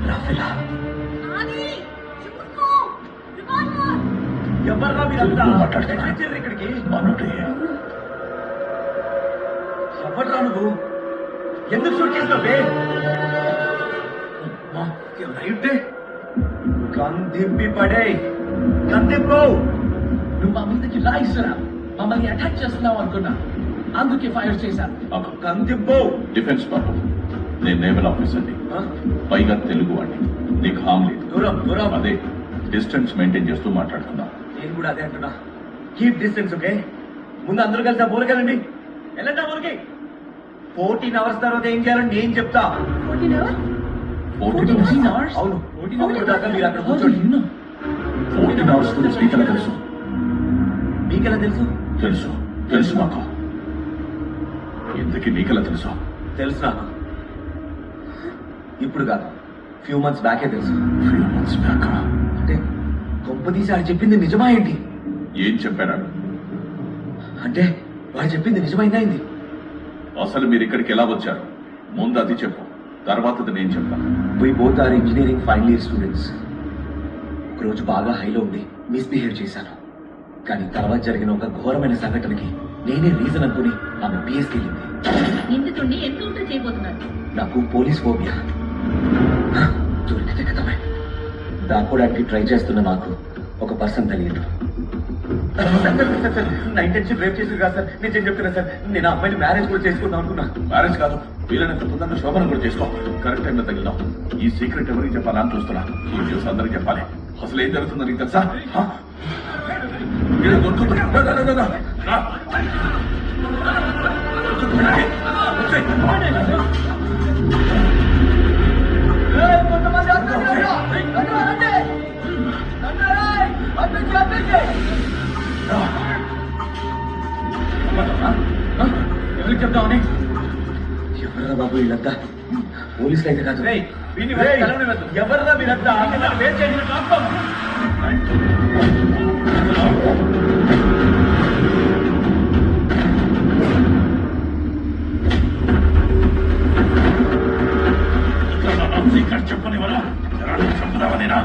రాఫెలా? ఎవర్రా మీరంతా? వచ్చారు ఇక్కడికి? ఎవర్రా నువ్వు? ఎందుకు షూట్ చేసినావే? ఎవరైతే కందింపి పడే. కందింపు. నువ్వు మా మీదకి రాయిస్తున్నా. మమ్మల్ని అటాక్ చేస్తున్నావు అనుకున్నా. అందుకే ఫైర్ చేశాను. కందింపు. డిఫెన్స్ బాబు, నేను నేవల్ ఆఫీసర్ని, పైగా తెలుగు వాడిని. నీకు హామ్ లేదు. దూరం దూరం. అదే డిస్టెన్స్ మెయింటైన్ చేస్తూ మాట్లాడుతున్నా. నేను కూడా అదే అంటున్నా. Keep distance. ఓకే, ముందు అందరూ కలిసి ఆ బోర్కి వెళ్ళండి. వెళ్ళండి ఆ బోర్కి. 14 hours తర్వాత ఏం చేయాలని నేను చెప్తా. 14 hours? 14 hours? అవును, 14 hours దాకా మీరు అక్కడ కూర్చోండి. 14 hours గురించి మీకెలా తెలుసు? మీకెలా తెలుసు? తెలుసు తెలుసు నాకు. ఎందుకు మీకెలా తెలుసు? తెలుసు నాకు. ఇప్పుడు కాదు, ఫ్యూ మంత్స్ బ్యాకే తెలుసు. Few months back? అంటే కొంపదీసి ఆడు చెప్పింది నిజమా ఏంటి? ఏం చెప్పాడు? అంటే వాడు చెప్పింది నిజమైందా ఏంది? అసలు మీరు ఇక్కడికి ఎలా వచ్చారు? ముందు అది చెప్పు, తర్వాత నేను చెప్తాను. We both are engineering final year students. ఒకరోజు బాగా హైలో ఉండి మిస్బిహేవ్ చేశాను. కానీ తర్వాత జరిగిన ఒక ఘోరమైన సంఘటనకి నేనే రీజన్ అనుకుని ఆమె పిఎస్కి వెళ్ళింది. నిందితుడిని ఎన్కౌంటర్ చేయబోతున్నారు. నాకు పోలీస్ ఫోబియా. దొరికితే కదా దాక్కోడానికి ట్రై చేస్తున్న నాకు ఒక పర్సన్ తెలియదు. నా ఇంటెన్షన్ రేప్ చేసి కాదు సార్, నిజం చెప్తున్నా సార్. నేను ఆ అమ్మాయిని మ్యారేజ్ కూడా చేసుకుందాం అనుకున్నా. మ్యారేజ్ కాదు, వీళ్ళని తొందరగా శోభనం కూడా చేసుకో. కరెక్ట్ టైంలో తగిలినావు. ఈ సీక్రెట్ ఎవరికి చెప్పాలా అని చూస్తున్నా. ఈ న్యూస్ అందరికి చెప్పాలి. అసలు ఏం జరుగుతుందో నీకు తెలుసా? ఎవరికి చెప్తామని? ఎవరా బాబు వీళ్ళంతా? పోలీసులు అయితే కాదు. ఎవర్రా వీళ్ళంతా? చెప్పని వల్ల చెప్పుదామనేనా?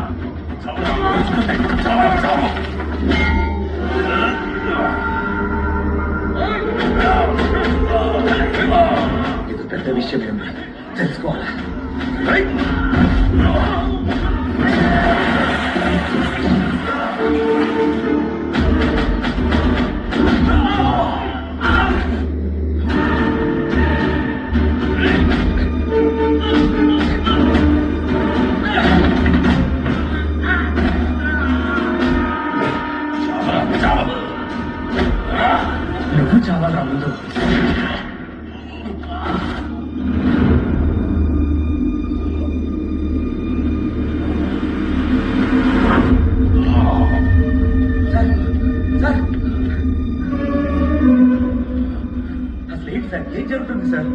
ఇది పెద్ద విషయం ఏమి తెలుసుకోవాలా? నువ్వు చాలా రాముడు. ఏం జరుగుతుంది సార్?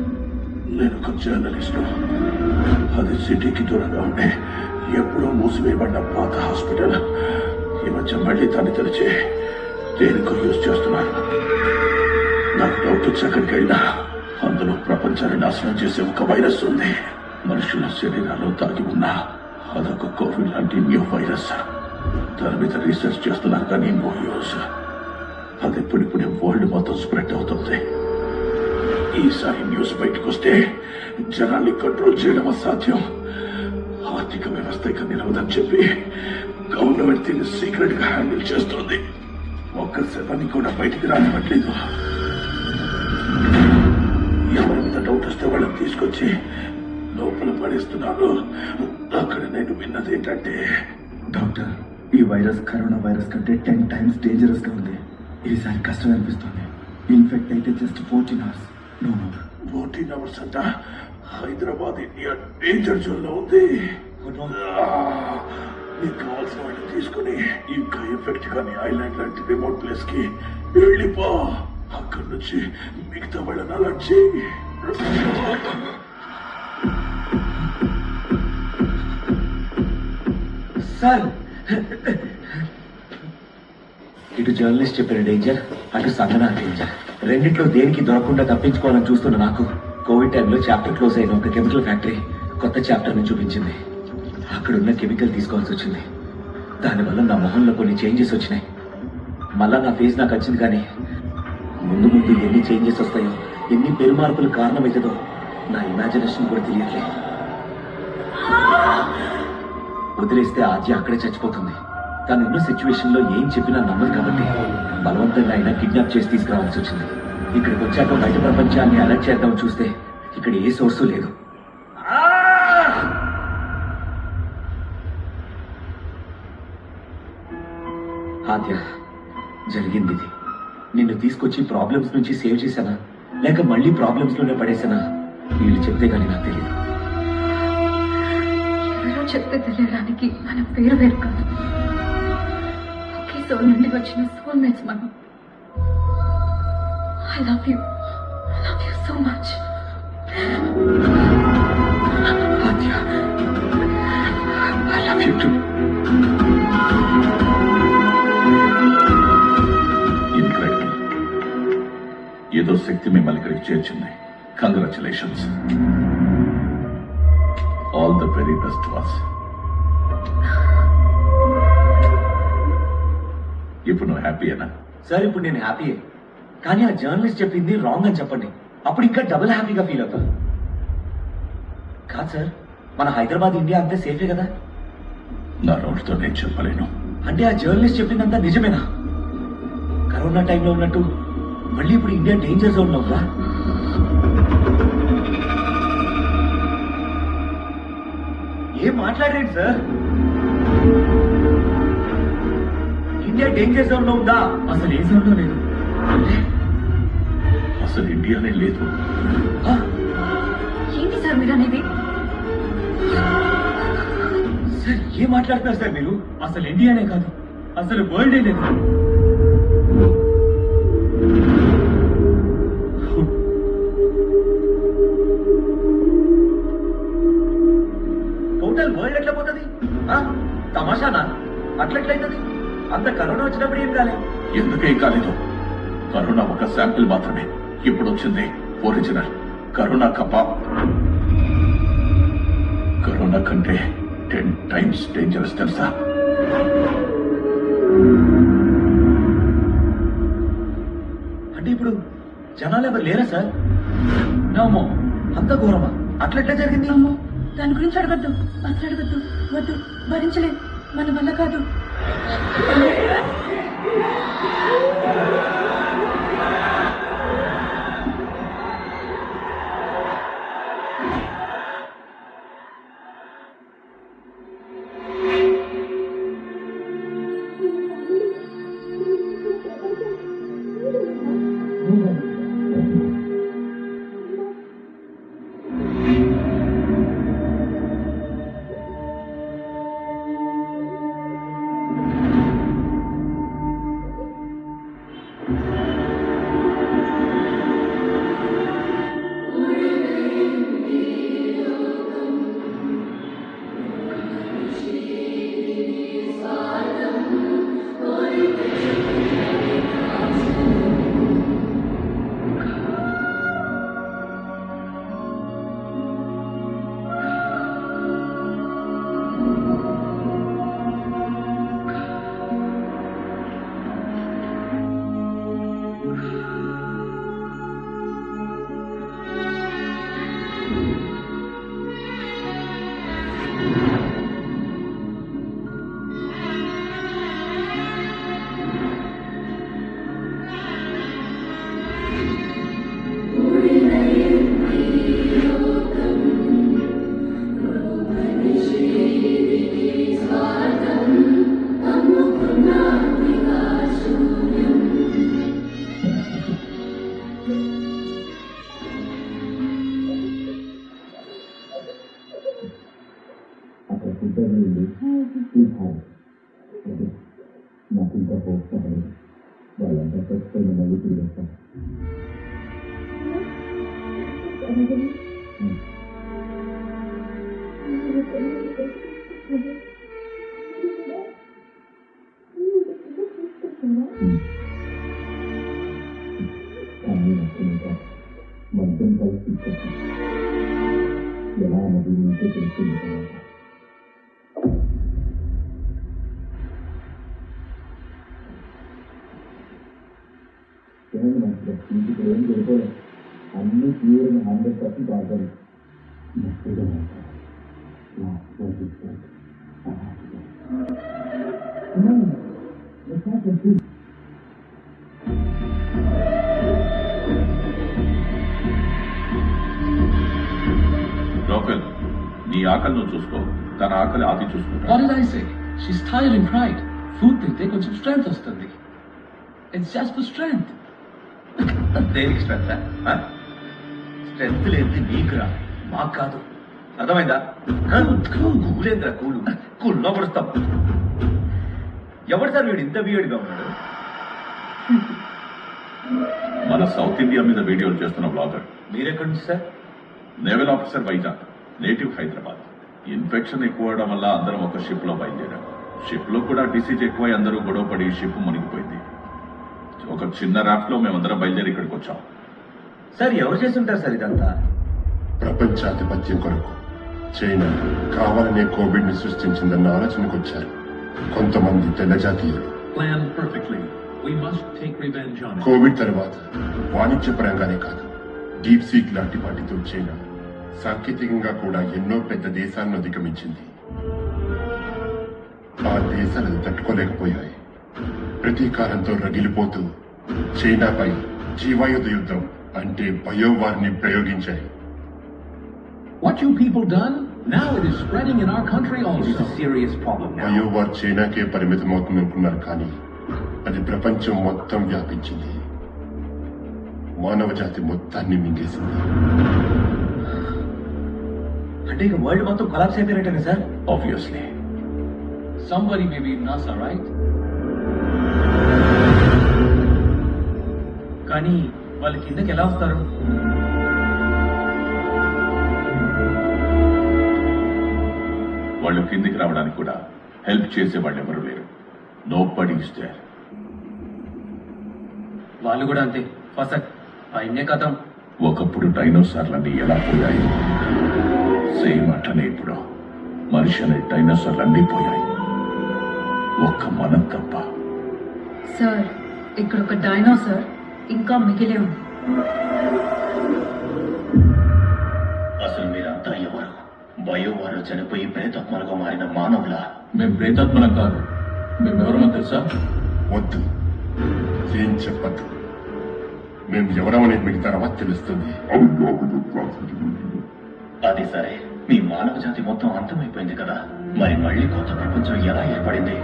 నేను ఒక జర్నలిస్టు. అది సిటీకి దూరంగా ఉండే ఎప్పుడో మూసివేయబడ్డ పాత హాస్పిటల్ ఈ మధ్య మళ్ళీ దాన్ని తెరిచి దేనికో యూజ్ చేస్తున్నాను. నాకు డౌట్ వచ్చి అక్కడికి వెళ్ళినా అందులో ప్రపంచాన్ని నాశనం చేసే ఒక వైరస్ ఉంది. మనుషుల శరీరాల్లో దాగి ఉన్న అదొక కోవిడ్ లాంటి న్యూ వైరస్. దాని మీద రీసెర్చ్ చేస్తున్నారు కానీ నో యూజ్. అది ఇప్పుడిప్పుడే వరల్డ్ మొత్తం స్ప్రెడ్ అవుతుంది. ఈసారి న్యూస్ బయటకు వస్తే జనాల్ని కంట్రోల్ చేయడం అసాధ్యం. ఆర్థిక వ్యవస్థ ఇక నిలవదని చెప్పి గవర్నమెంట్ దీన్ని సీక్రెట్ గా హ్యాండిల్ చేస్తుంది. ఒక్క శవాన్ని కూడా బయటికి రానివ్వట్లేదు. ఎవరి మీద డౌట్ వస్తే వాళ్ళని తీసుకొచ్చి లోపల పడేస్తున్నారు. అక్కడ నేను విన్నది ఏంటంటే, డాక్టర్, ఈ వైరస్ కరోనా వైరస్ కంటే 10 times డేంజరస్ గా ఉంది. ఈసారి కష్టం అనిపిస్తుంది. ఇన్ఫెక్ట్ అయితే జస్ట్ 14 hours. 14 hours అంట. హైదరాబాద్ ఇండియా డేంజర్ జోన్ లో ఉంది. నీకు కావాల్సిన వాటిని తీసుకుని ఇంకా ఎఫెక్ట్ కానీ ఐలాండ్ లాంటి రిమోట్ ప్లేస్ కి వెళ్ళిపో. అక్కడి నుంచి మిగతా వాళ్ళని అలర్ట్ చేయి. సార్, ఇటు జర్నలిస్ట్ చెప్పిన డేంజర్, అటు సంగనా డేంజర్. రెండిట్లో దేనికి దొరకకుండా తప్పించుకోవాలని చూస్తున్న నాకు కోవిడ్ టైంలో చాప్టర్ క్లోజ్ అయిన ఒక కెమికల్ ఫ్యాక్టరీ కొత్త చాప్టర్ ని చూపించింది. అక్కడున్న కెమికల్ తీసుకోవాల్సి వచ్చింది. దానివల్ల నా మొహంలో కొన్ని చేంజెస్ వచ్చినాయి. మళ్ళా నా ఫేస్ నాకు వచ్చింది. కానీ ముందు ముందు ఎన్ని చేంజెస్ వస్తాయో, ఎన్ని పెరుమార్పులు కారణమవుతుందో నా ఇమాజినేషన్ కూడా తెలియట్లేదు. వదిలేస్తే ఆద్య అక్కడే చచ్చిపోతుంది. తనున్న సిచ్యువేషన్ లో ఏం చెప్పినా నమ్మదు కాబట్టి బలవంతంగా అయినా కిడ్నాప్ చేసి తీసుకురావాల్సి వచ్చింది. ఇక్కడికి వచ్చాక బయట ప్రపంచాన్ని అలర్ట్ చేద్దాం చూస్తే ఇక్కడ ఏ సోర్సు లేదు. ఆద్య, జరిగింది ఇది. నిన్ను తీసుకొచ్చి ప్రాబ్లమ్స్ నుంచి సేవ్ చేశానా, లేక మళ్ళీ ప్రాబ్లమ్స్ లోనే పడేశానా, వీళ్ళు చెప్తే గానీ నాకు తెలియదు. ఎవరో చెప్తే తెలియడానికి మన పేరు వేరు కాదు. ఒకే సోల్ నుండి వచ్చిన సోల్మేట్స్ మనం. I love you so much. Aadya, I love you too. Incredible. ఏదో శక్తి మిమ్మల్ని ఇక్కడికి చేర్చింది. Congratulations. All the very best వాస్. ఇప్పుడు నువ్వు హ్యాపీయేనా? సార్, ఇప్పుడు నేను హ్యాపీయే. కానీ ఆ జర్నలిస్ట్ చెప్పింది రాంగ్ అని చెప్పండి. అప్పుడు ఇంకా డబుల్ హ్యాపీగా ఫీల్ అవుతా. కాదు సార్, మన హైదరాబాద్ ఇండియా అంతే సేఫే కదా? నా నోటితో నేను చెప్పలేను. అంటే ఆ జర్నలిస్ట్ చెప్పిందంతా నిజమేనా? కరోనా టైంలో ఉన్నట్టు మళ్ళీ ఇప్పుడు ఇండియా డేంజర్ జోన్ లో ఉందా? ఏం మాట్లాడరేంటి సార్? ఇండియా డేంజర్ జోన్ లో ఉందా? అసలు ఏ జోన్ లో లేదు. అసలు ఇండియానే లేదు. ఏంటి సార్ మీరు అనేది? సార్ ఏం మాట్లాడుతున్నారు సార్ మీరు? అసలు ఇండియానే కాదు, అసలు వరల్డే లేదు. టోటల్ వరల్డ్ ఎట్లా పోతుంది? తమాషానా? అట్లెట్లయితుంది? అంత కరోనా వచ్చినప్పుడు ఏం కాలే. ఎందుకే కాలేదు? కరోనా ఒక శాంపిల్ మాత్రమే. ఇప్పుడు వచ్చింది ఒరిజినల్ కరోనా కప్ప. కరోనా కంటే 10 times డేంజరస్ తెలుసా? అంటే ఇప్పుడు జనాలు ఎవరు లేరా సార్? నమ్మో. అంత ఘోరమా? అట్లెట్లా జరిగింది? అమ్మో, దాని గురించి అడగద్దు, అసలు అడగద్దు, వద్దు, భరించలేదు, మన వల్ల కాదు. నాకు ఇంకా హోప్ అవ్వలేదు. వాళ్ళంతా ఖచ్చితంగా మళ్ళీ తిరిగి వస్తాను. కానీ నాకు ఇంకా మంచం కలిసి ఎలా అన్నది నీకే తెలుస్తుంది కదా. ఇంటికి ఏం జరిపోలేదు. అన్ని క్లియర్గా 100% ఆర్గానిక్. లోకల్ నీ ఆకలి నువ్వు చూసుకో, తన ఆకలి ఆది చూసుకో. What did I say? She's tired and cried. Food తింటే కొంచెం స్ట్రెంగ్త్ వస్తుంది. It's just for strength. దేనికి స్ట్రెంత్? స్ట్రెంత్ లేదు నీకురా, మాకు కాదు. అర్థమైందా? కూలేంద్రా కూలు కూల్లో పడుస్తాం. ఎవరు సార్ వీడు ఇంత బియర్డ్గా ఉన్నాడు? మన సౌత్ ఇండియా మీద వీడియోలు చేస్తున్న బ్లాగర్. మీరెక్కడి నుంచి sir? Naval officer Vizag, native Hyderabad. Infection ఎక్కువ అవడం వల్ల అందరం ఒక షిప్ లో బయలుదేరాం. షిప్ లో కూడా డిసీజ్ ఎక్కువై అందరూ గొడవపడి షిప్ మునిగిపోయింది. ఒక చిన్న రాఫ్ట్ లో మేమందరం బయలుదేరి ఇక్కడికి వచ్చాం. సార్ ఎవరు చేస్తుంటారు సార్ ఇదంతా? ప్రపంచాధిపత్యం కొరకు చైనా కావాలనే కోవిడ్ ని సృష్టించిందన్న ఆలోచనకు వచ్చారు కొంతమంది తెల్ల జాతీయులు. Plan perfectly. We must take revenge on it. Covid తర్వాత వాణిజ్య పరంగానే కాదు, డీప్ సీక్ లాంటి వాటితో చైనా సాంకేతికంగా కూడా ఎన్నో పెద్ద దేశాలను అధిగమించింది. ఆ దేశాలను తట్టుకోలేకపోయాయి. ప్రతీకారంతో రగిలిపోతూ చైనాపై జీవాయుధ యుద్ధం అంటే బయోవార్ని ప్రయోగించాయి. What you people done? Now it is spreading in our country also. It is a serious problem now. Biowar చైనాకే పరిమితమవుతుందనుకున్నారు, కానీ అది ప్రపంచం మొత్తం వ్యాపించింది. మానవ జాతి మొత్తాన్ని మింగేసింది. అంటే ఇక వరల్డ్ మొత్తం కొలాప్స్ అయిపోయినట్టే sir? Obviously. Somebody may be in NASA, right? కానీ వాళ్ళు కిందకి ఎలా వస్తారు? వాళ్ళు కిందికి రావడానికి కూడా హెల్ప్ చేసే వాళ్ళు ఎవరు లేరు. Nobody is there. వాళ్ళు కూడా అంతే. ఫసక్ పైనే కథం. ఒకప్పుడు డైనోసార్లన్నీ ఎలా పోయాయి, సేమ్ అట్లనే ఇప్పుడు మనిషి అనే డైనోసార్లన్నీ పోయాయి, ఒక్క మనం తప్ప. సార్, ఇక్కడ ఒక డైనోసార్ ఇంకా మిగిలే ఉంది. అసలు మీరంతా ఎవరు? బయోవారు చనిపోయి ప్రేతాత్మలుగా మారిన మానవులా? మేము ప్రేతాత్మలం కాదు. మేమెవరమో తెలుసా? వద్దు, ఏం చెప్పద్దు. మేము ఎవరమనేది మీకు తర్వాత తెలుస్తుంది. అది సరే, మీ మానవ జాతి మొత్తం అంతమైపోయింది కదా, మరి మళ్ళీ కొత్త ప్రపంచం ఎలా ఏర్పడింది?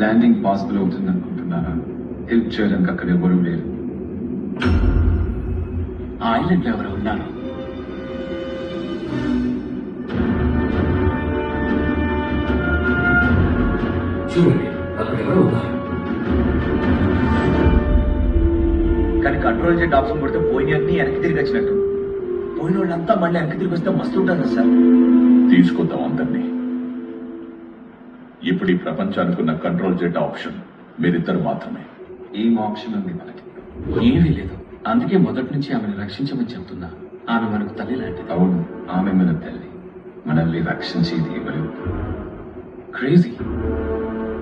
ల్యాండింగ్ పాసిబుల్ అవుతుంది అనుకుంటున్నారా? హెల్ప్ చేయడానికి అక్కడ ఎవరూ లేరు. ఆ ఐలాండ్ లో ఎవరు ఉన్నారు? చూడండి, అక్కడ ఎవరు ఉన్నారు. కానీ కంట్రోల్ చేసే ఆప్షన్ కొడితే పోయినన్నీ వెనక్కి తిరిగి వచ్చినట్టు. పోయిన వాళ్ళంతా మళ్ళీ వెనక్కి తిరిగి వస్తే మస్తు ఉంటుంది సార్. తీసుకొద్దాం అందరినీ. ఇప్పుడు ఈ ప్రపంచానికి ఉన్న కంట్రోల్ జెట్ ఆప్షన్ మీరిద్దరు మాత్రమే. ఏం ఆప్షన్ ఉంది మనకి? ఏమీ లేదు. అందుకే మొదటి నుంచి ఆమెను రక్షించమని చెబుతున్నా. ఆమె మనకు తల్లి లాంటిది. అవును, ఆమె మన తల్లి. మనల్ని రక్షించేది ఎవరు? క్రేజీ.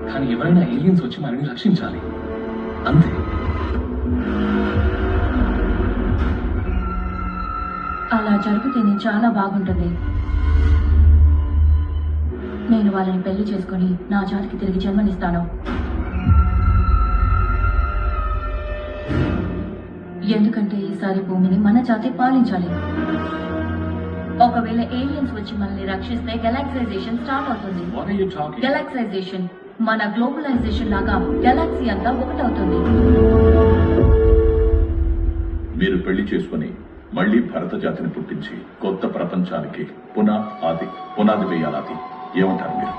కానీ ఎవరైనా ఏలియన్స్ వచ్చి మనల్ని రక్షించాలి, అంతే. అలా జరిగితేనే చాలా బాగుంటుంది. నేను వాళ్ళని పెళ్లి చేసుకుని నా జాతికి తిరిగి జన్మనిస్తాను. ఎందుకంటే ఈసారి భూమిని మన జాతి పాలించాలి. ఒకవేళ ఏలియన్స్ వచ్చి మనల్ని రక్షిస్తే గెలాక్సైజేషన్ స్టార్ట్ అవుతుంది. గెలాక్సైజేషన్ మన గ్లోబలైజేషన్ లాగా గెలాక్సీ అంతా ఒకటవుతుంది. మీరు పెళ్లి చేసుకుని మళ్ళీ భరత జాతిని పుట్టించి కొత్త ప్రపంచానికి పునాది వేయాలి. ఏమంటారు మీరు?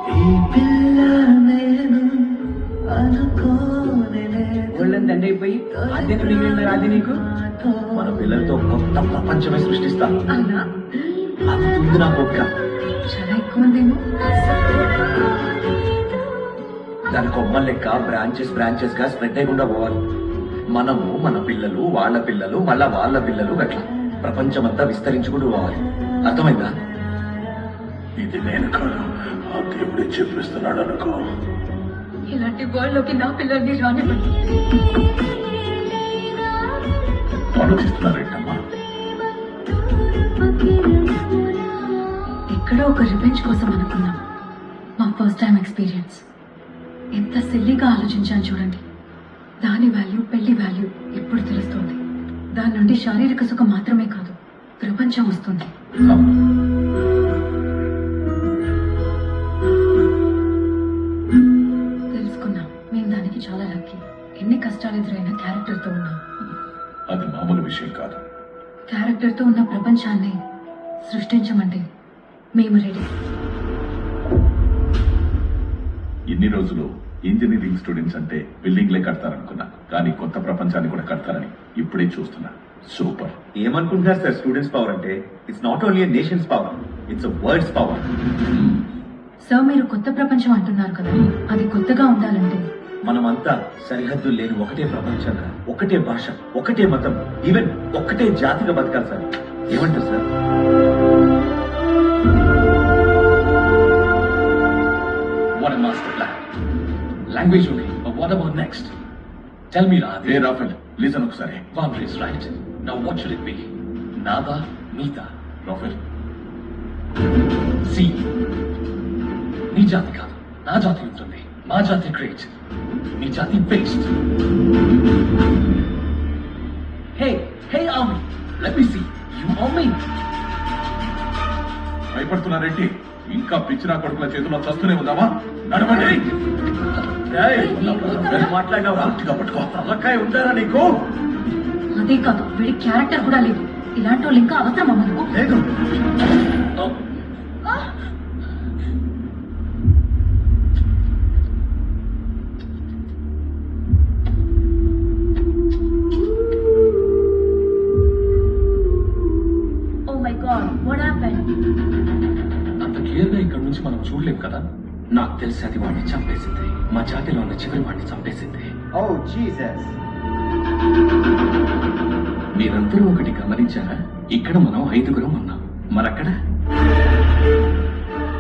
ఒళ్ళని దండైపోయి అద్దెకు మిగిలిన రాది నీకు. మన పిల్లలతో కొత్త ప్రపంచమే సృష్టిస్తాను. అది ఉంది నా కోరిక. చాలా ఎక్కువ ఉందేమో. దాని కొమ్మల లెక్క బ్రాంచెస్ గా స్ప్రెడ్ అయ్యకుండా పోవాలి. మనము, మన పిల్లలు, వాళ్ళ పిల్లలు, మళ్ళా వాళ్ళ పిల్లలు, గట్లా ప్రపంచమంతా విస్తరించుకుంటూ పోవాలి. అర్థమైందా? ఇది నేను కాదు, ఆ దేవుడే చెప్పిస్తున్నాడు అనుకో. ఇలాంటి వరల్డ్ లోకి నా పిల్లల్ని రానివ్వండి. ఆలోచిస్తున్నారేంటమ్మా? ఎక్కడో ఒక రివెంజ్ కోసం అనుకున్నాం. మా ఫస్ట్ టైం ఎక్స్పీరియన్స్. ఎంత సిల్లీగా ఆలోచించాను చూడండి. దాని వాల్యూ, పెళ్లి వాల్యూ ఎప్పుడు తెలుస్తుంది. దాని నుండి శారీరక సుఖం మాత్రమే కాదు, ప్రపంచం వస్తుంది. తెలుసుకున్నాం. మేము దానికి చాలా లక్కీ. ఎన్ని కష్టాలు ఎదురైనా క్యారెక్టర్తో ఉన్నాం. అది మామూలు విషయం కాదు. క్యారెక్టర్తో ఉన్న ప్రపంచాన్ని సృష్టించమంటే మేము రెడీ. ఇన్ని రోజులు ఇంజనీరింగ్ స్టూడెంట్స్ అంటే బిల్డింగ్లే కడతారనుకున్నా, కానీ కొత్త ప్రపంచాన్ని కూడా కడతారని ఇప్పుడే చూస్తున్నా. సూపర్. ఏమనుకుంటున్నారు సార్ స్టూడెంట్స్ పవర్ అంటే? It's not only nations power, it's words power. Sir, మీరు కొత్త ప్రపంచం అంటున్నారు కదా, అది కొత్తగా ఉండాలంటే మనమంతా సరిహద్దులు లేని ఒకటే ప్రపంచంగా, ఒకటే భాష, ఒకటే మతం, ఈవెన్ ఒకటే జాతిగా బతకాలి సార్. ఏమంటారు sir? What a master plan. Language okay, but what about next? Tell me, Adi. Hey, Rafael, listen ఒకసారి. Boundaries, right? Now what should it be? Nada, Nita. Rafael. See, నీ జాతి కాదు, నా జాతి ఉంటుంది. మా జాతి గ్రేట్, నీ జాతి best. Hey, army, let me see. You army. భయపడుతున్నారేంటి? ఇంకా పిచ్చినా కొడుకుల చేతిలో చస్తూనే ఉందామా? నడవండి. మాట్లాడినావా? పట్టుకో. తలకాయ ఉండారా నీకు? అదే కాదు, వీడి క్యారెక్టర్ కూడా లేదు. ఇలాంటి వాళ్ళు ఇంకా అవసరమా మనకు? లేదు. Oh my God, what happened? అంత క్లియర్ గా ఇక్కడ నుంచి మనం చూడలేం కదా. నాకు తెలిసి అది వాడిని చంపేసింది. మా జాతిలో ఉన్న చివరి వాడిని చంపేసింది. Oh, Jesus. మీరందరూ ఒకటి గమనించారా? ఇక్కడ మనం 5గురం ఉన్నాం, మరక్కడ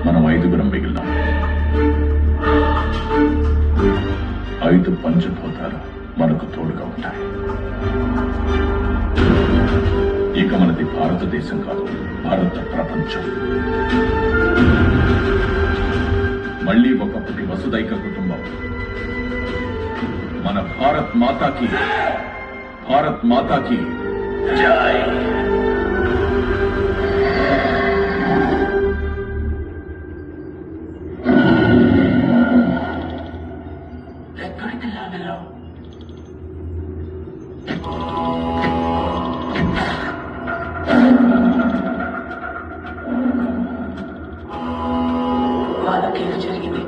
మనం 5గురం మిగిలినాం. 5 పంచభూతాలు మనకు తోడుగా ఉంటాయి. ఇక మనది భారతదేశం కాదు, భారత ప్రపంచం. మళ్ళీ ఒకప్పటి వసుదైక కుటుంబం. మన భారత్ మాతాకి జై. వాళ్ళకేదో జరిగింది.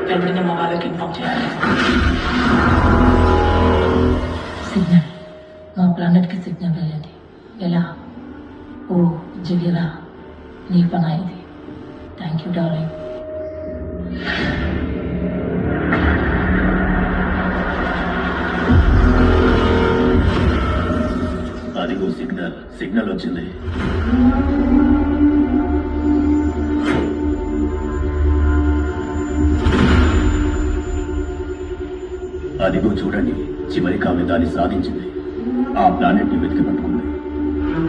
వెంటనే మా వాళ్ళకి ఇన్ఫార్మ్ చేయాలి. సిగ్నల్, మా ప్లానెట్ కి సిగ్నల్ వెళ్ళండి. ఎలా? ఓ జగీరా, నీ పని ఇది. Thank you darling. అదిగో సిగ్నల్ వచ్చింది. అదిగో చూడండి, చివరికి ఆమె దాన్ని సాధించింది. ఆ ప్లానెట్ ని వెతికి పట్టుకుంది.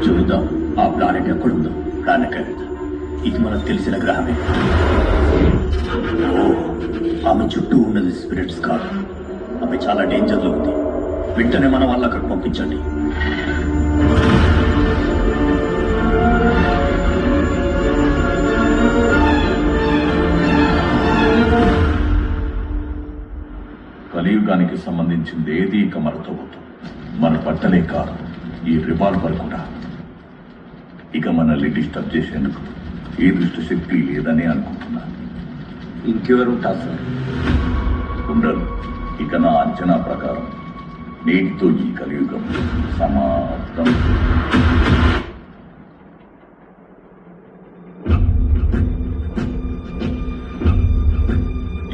చూద్దాం ఆ ప్లానెట్ ఎక్కడుందో. ప్లానెట్ ఇది మనకు తెలిసిన గ్రహమే. ఓ, ఆమె చుట్టూ ఉన్నది స్పిరిట్స్ కాదు. ఆమె చాలా డేంజర్ లో ఉంది. వెంటనే మన వాళ్ళ అక్కడ పంపించండి. కలియుగానికి సంబంధించింది ఏది ఇక మరతవద్దు. మన బట్టలే కాదు, ఈ రివాల్వర్ కూడా. ఇక మనల్ని డిస్టర్బ్ చేసేందుకు ఏ దుష్ట శక్తి లేదని అనుకుంటున్నా. ఇంకెవరుంటారు సార్? ఉండరు. ఇక నా అంచనా ప్రకారం నేటితో ఈ కలియుగం సమాప్తం.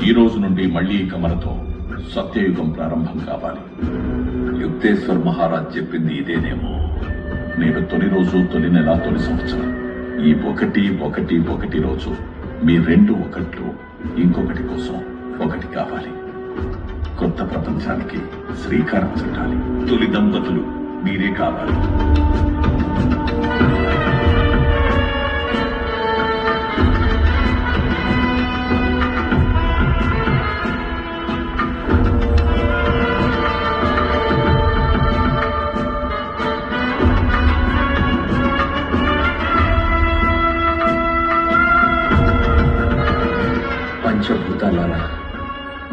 ఈ రోజు నుండి మళ్ళీ ఇక మనతో సత్యయుగం ప్రారంభం కావాలి. యుక్తేశ్వర్ మహారాజ్ చెప్పింది ఇదేనేమో. నేను తొలి రోజు, తొలి నెల, తొలి సంవత్సరం, ఈ 1-1-1 రోజు మీ 2 ఒకట్లు ఇంకొకటి కోసం ఒకటి కావాలి. కొత్త ప్రపంచానికి శ్రీకారం చుట్టాలి. తొలి దంపతులు మీరే కావాలి. పంచభూతాలారా,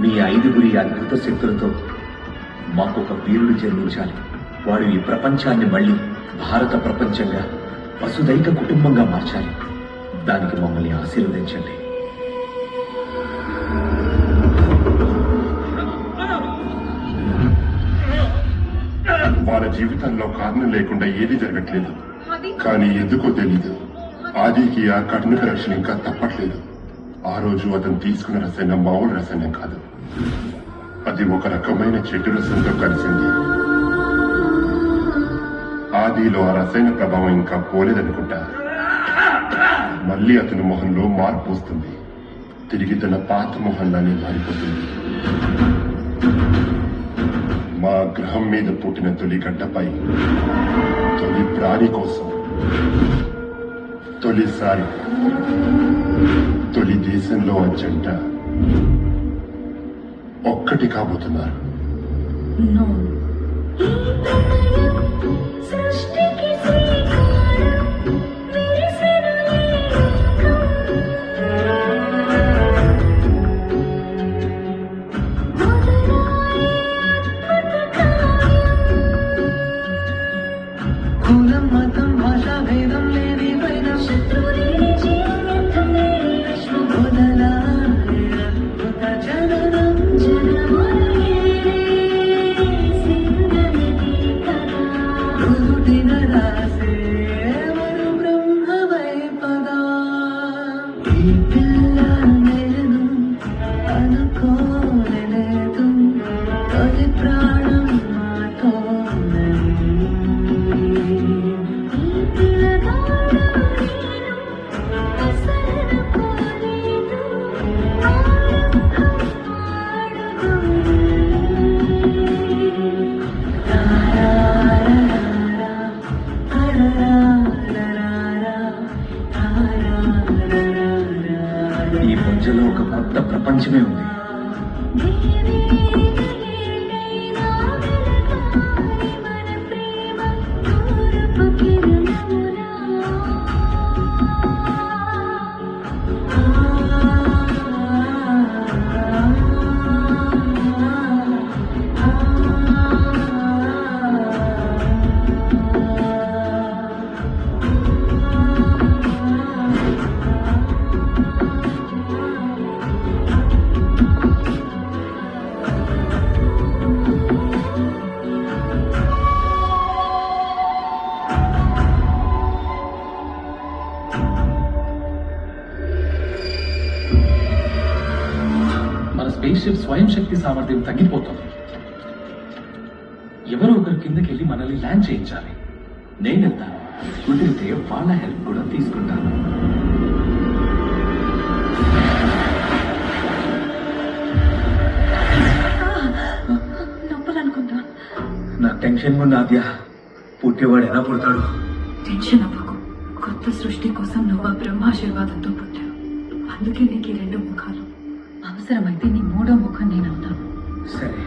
మీ 5గురి అద్భుత శక్తులతో మాకొక వీరుడు జన్మించాలి. వాడు ఈ ప్రపంచాన్ని మళ్ళీ భారత ప్రపంచంగా, వసుదైక కుటుంబంగా మార్చాలి. దానికి మమ్మల్ని ఆశీర్వదించండి. వాళ్ళ జీవితంలో కారణం లేకుండా ఏది జరగట్లేదు. కానీ ఎందుకో తెలీదు, ఆదికి ఆ కఠిన పరీక్షలు ఇంకా తప్పట్లేదు. ఆ రోజు అతను తీసుకున్న రసాయనం మామూలు రసాయనం కాదు. అది ఒక రకమైన చెట్టు రసంతో కలిసింది. ఆదిలో ఆ రసాయన ప్రభావం ఇంకా పోలేదనుకుంటా. మళ్ళీ అతని మొహంలో మార్పు వస్తుంది. తిరిగి తన పాత మొహల్లానే మారిపోతుంది. మా గ్రహం మీద పుట్టిన తొలి గడ్డపై తొలి ప్రాణి కోసం తొలిసారి తొలి దేశంలో ఆ జంట ఒక్కటి కాబోతున్నారు. నో సృష్టికి శ్రీకారం విరిసెను కులం మతం భాష భేదం లేని వైరం శత్రులేని జీవితం లేని విశ్వం మొదలాడే అద్భుత జననం నుదుటిన రాసే మరు బ్రహ్మవై పదా. ఈ పిల్ల నేను అనుకోలేదు తొలి ప్రాణం మాతోనే. ఈ మధ్యలో ఒక కొత్త ప్రపంచమే ఉంది. మన స్పేస్ షిప్ స్వయం శక్తి సామర్థ్యం తగ్గిపోతుంది. ఎవరో ఒకరు కిందకి వెళ్ళి మనల్ని ల్యాండ్ చేయించాలి. నేను వెళ్తాను, కుదిరితే వాళ్ళ హెల్ప్ కూడా తీసుకుంటాను. నొప్పులనుకుంటా. నాకు టెన్షన్ ఉంది ఆద్య. పుట్టేవాడు ఎలా పుడతాడు? టెన్షన్ అవ్వకు. కొత్త సృష్టి కోసం నువ్వు ఆ బ్రహ్మాశీర్వాదంతో పుట్టావు. అందుకే నీకు ఈ రెండు ముఖాలు. అవసరమైతే నీ మూడో ముఖం నేను అవుతాను. సరే,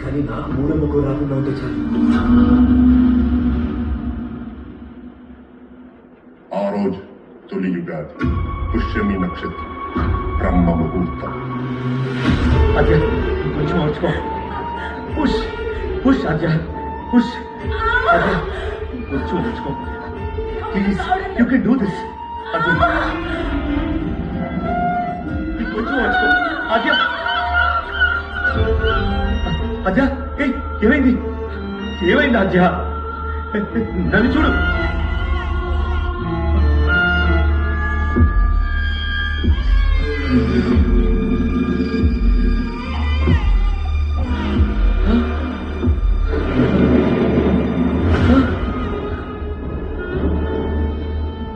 కానీ నాకు మూడో ముఖం రాకుండా ఉంటే చాలు. ఆ రోజు తొలి యుగాది, పుష్యమి నక్షత్రం, బ్రహ్మ ముహూర్తం. ఆద్య కొంచెం మార్చుకో. Push push Aadya, push Aadya కొంచెం మార్చుకో please. You can do this Aadya. కొంచెం మార్చుకో ఆద్య. ఆద్య ఏమైంది? ఏమైంది ఆద్య? నన్ను చూడు.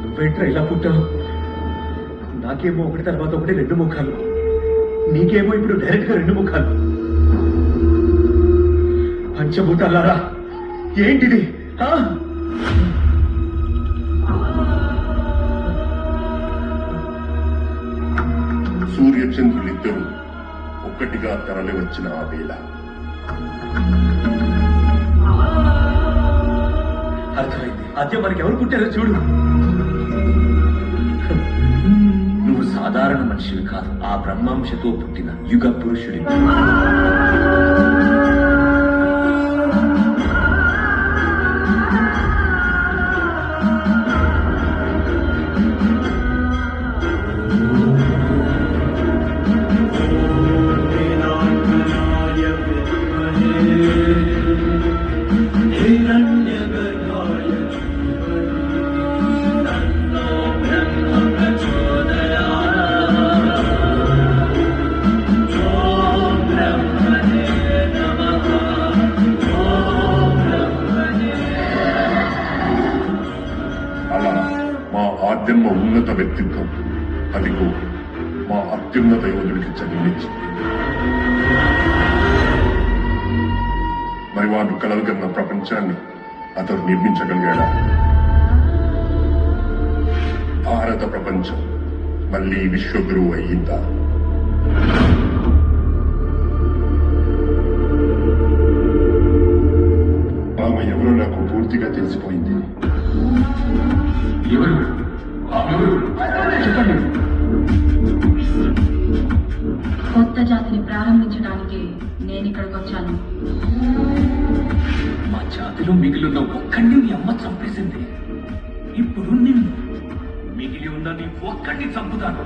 నువ్వేంట్రా ఇలా పుట్టావు? నాకేమో ఒకటి తర్వాత ఒకటి రెండు ముఖాలు, నీకేమో ఇప్పుడు డైరెక్ట్ గా రెండు ముఖాలు. పంచభూతాలారా ఏంటిది? సూర్యచంద్రులిద్దరూ ఒక్కటిగా తరలి వచ్చిన ఆ వేళ అర్థమైంది. అదే మనకి ఎవరు పుట్టారో చూడు. నువ్వు సాధారణ మనిషివి కాదు, ఆ బ్రహ్మాంశతో పుట్టిన యుగ పురుషుడి. అలా మా ఆద్యమ్మ ఉన్నత వ్యక్తిత్వం, అదిగో మా అత్యున్నత యోధుడికి జన్మనిచ్చింది. మరి వాడు కలలుగన్న ప్రపంచాన్ని అతడు నిర్మించగలిగాడా? భారత ప్రపంచం మళ్ళీ విశ్వగురువు అయ్యిందా? ఆమె ఎవరో నాకు పూర్తిగా తెలిసిపోయింది. కొత్త జాతిని ప్రారంభించడానికి నేను ఇక్కడికి వచ్చాను. మా జాతిలో మిగిలిన ఒక్కడిని మీ అమ్మ చంపేసింది. ఇప్పుడు నిన్ను మిగిలి ఉన్న నీ ఒక్కడిని చంపుతాను.